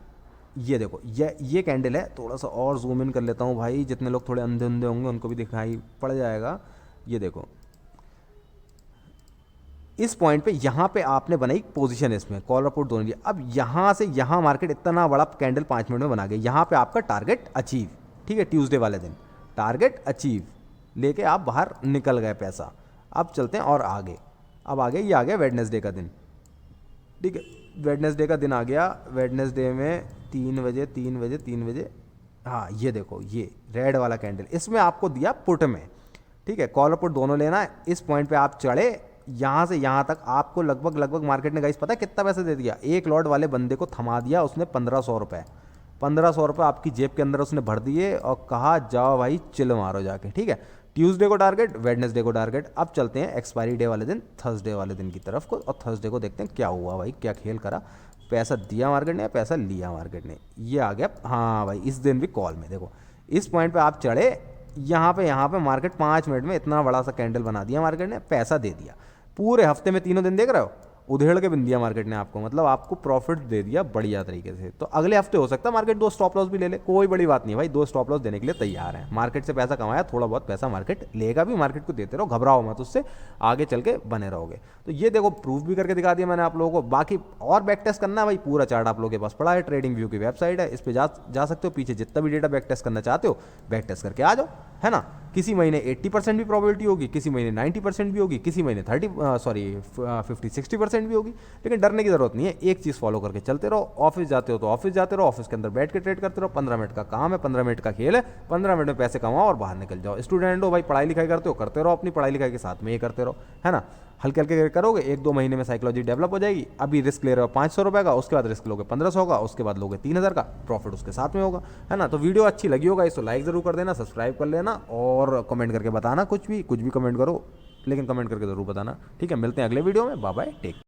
ये देखो ये कैंडल है। थोड़ा सा और जूम इन कर लेता हूँ भाई, जितने लोग थोड़े अंधे अंधे होंगे उनको भी दिखाई पड़ जाएगा। ये देखो इस पॉइंट पे, यहाँ पे आपने बनाई पोजीशन, इसमें कॉल और पुट दोनों लिए। अब यहाँ से यहाँ मार्केट इतना बड़ा कैंडल 5 मिनट में बना गया, यहाँ पे आपका टारगेट अचीव। ठीक है, ट्यूसडे वाले दिन टारगेट अचीव लेके आप बाहर निकल गए पैसा। अब चलते हैं और आगे। अब आगे ये आ गया वेडनेसडे का दिन। ठीक है, वेडनेसडे का दिन आ गया। वेडनेसडे में 3 बजे, हाँ ये देखो, ये रेड वाला कैंडल, इसमें आपको दिया पुट में। ठीक है, कॉल और पुट दोनों लेना है। इस पॉइंट पे आप चढ़े, यहाँ से यहाँ तक आपको लगभग मार्केट ने गाइस पता है कितना पैसा दे दिया? एक लॉट वाले बंदे को थमा दिया उसने 1500 रुपये। 1500 रुपये आपकी जेब के अंदर उसने भर दिए और कहा जाओ भाई चिल मारो जाके। ठीक है, ट्यूसडे को टारगेट, वेडनेसडे को टारगेट। अब चलते हैं एक्सपायरी डे वाले दिन, थर्सडे वाले दिन की तरफ को, और थर्सडे को देखते हैं क्या हुआ भाई, क्या खेल करा, पैसा दिया मार्केट ने या पैसा लिया मार्केट ने। ये आ गया, हाँ भाई इस दिन भी कॉल में देखो इस पॉइंट पे आप चढ़े, यहाँ पे मार्केट 5 मिनट में इतना बड़ा सा कैंडल बना दिया मार्केट ने, पैसा दे दिया। पूरे हफ्ते में तीनों दिन देख रहे हो, उधेड़ के बिन दिया मार्केट ने आपको, मतलब आपको प्रॉफिट दे दिया बढ़िया तरीके से। तो अगले हफ्ते हो सकता है मार्केट 2 स्टॉप लॉस भी ले ले, कोई बड़ी बात नहीं भाई, 2 स्टॉप लॉस देने के लिए तैयार है। मार्केट से पैसा कमाया, थोड़ा बहुत पैसा मार्केट लेगा भी, मार्केट को देते रहो, घबराओ मत उससे, आगे चल के बने रहोगे। तो ये देखो प्रूफ भी करके दिखा दिया मैंने आप लोगों को। बाकी और बैक टेस्ट करना है भाई, पूरा चार्ट आप लोगों के पास पड़ा है, ट्रेडिंग व्यू की वेबसाइट है, इस पर जा सकते हो, पीछे जितना भी डेटा बैक टेस्ट करना चाहते हो बैक टेस्ट करके आ जाओ, है ना। किसी महीने 80% भी प्रोबेबिलिटी होगी, किसी महीने 90% भी होगी, किसी महीने 50-60% भी होगी, लेकिन डरने की जरूरत नहीं है। एक चीज़ फॉलो करके चलते रहो, ऑफिस जाते हो तो ऑफिस जाते रहो, ऑफिस के अंदर बैठ के ट्रेड करते रहो, 15 मिनट का काम है, 15 मिनट का खेल है, 15 मिनट में पैसे कमाओ और बाहर निकल जाओ। स्टूडेंट हो भाई, पढ़ाई लिखाई करते हो, करते रहो अपनी पढ़ाई लिखाई के साथ में ये करते रहो, है ना। हल्के हल्के करोगे, 1-2 महीने में साइकोलॉजी डेवलप हो जाएगी। अभी रिस्क ले रहे हो 500 रुपये का, उसके बाद रिस्क लोगे 1500 का, उसके बाद लोगे 3000 का, प्रॉफिट उसके साथ में होगा, है ना। तो वीडियो अच्छी लगी होगा इसको लाइक ज़रूर कर देना, सब्सक्राइब कर लेना और कमेंट करके बताना, कुछ भी कमेंट करो, लेकिन कमेंट करके ज़रूर बताना, ठीक है। मिलते हैं अगले वीडियो में, बाय बाय, टेक।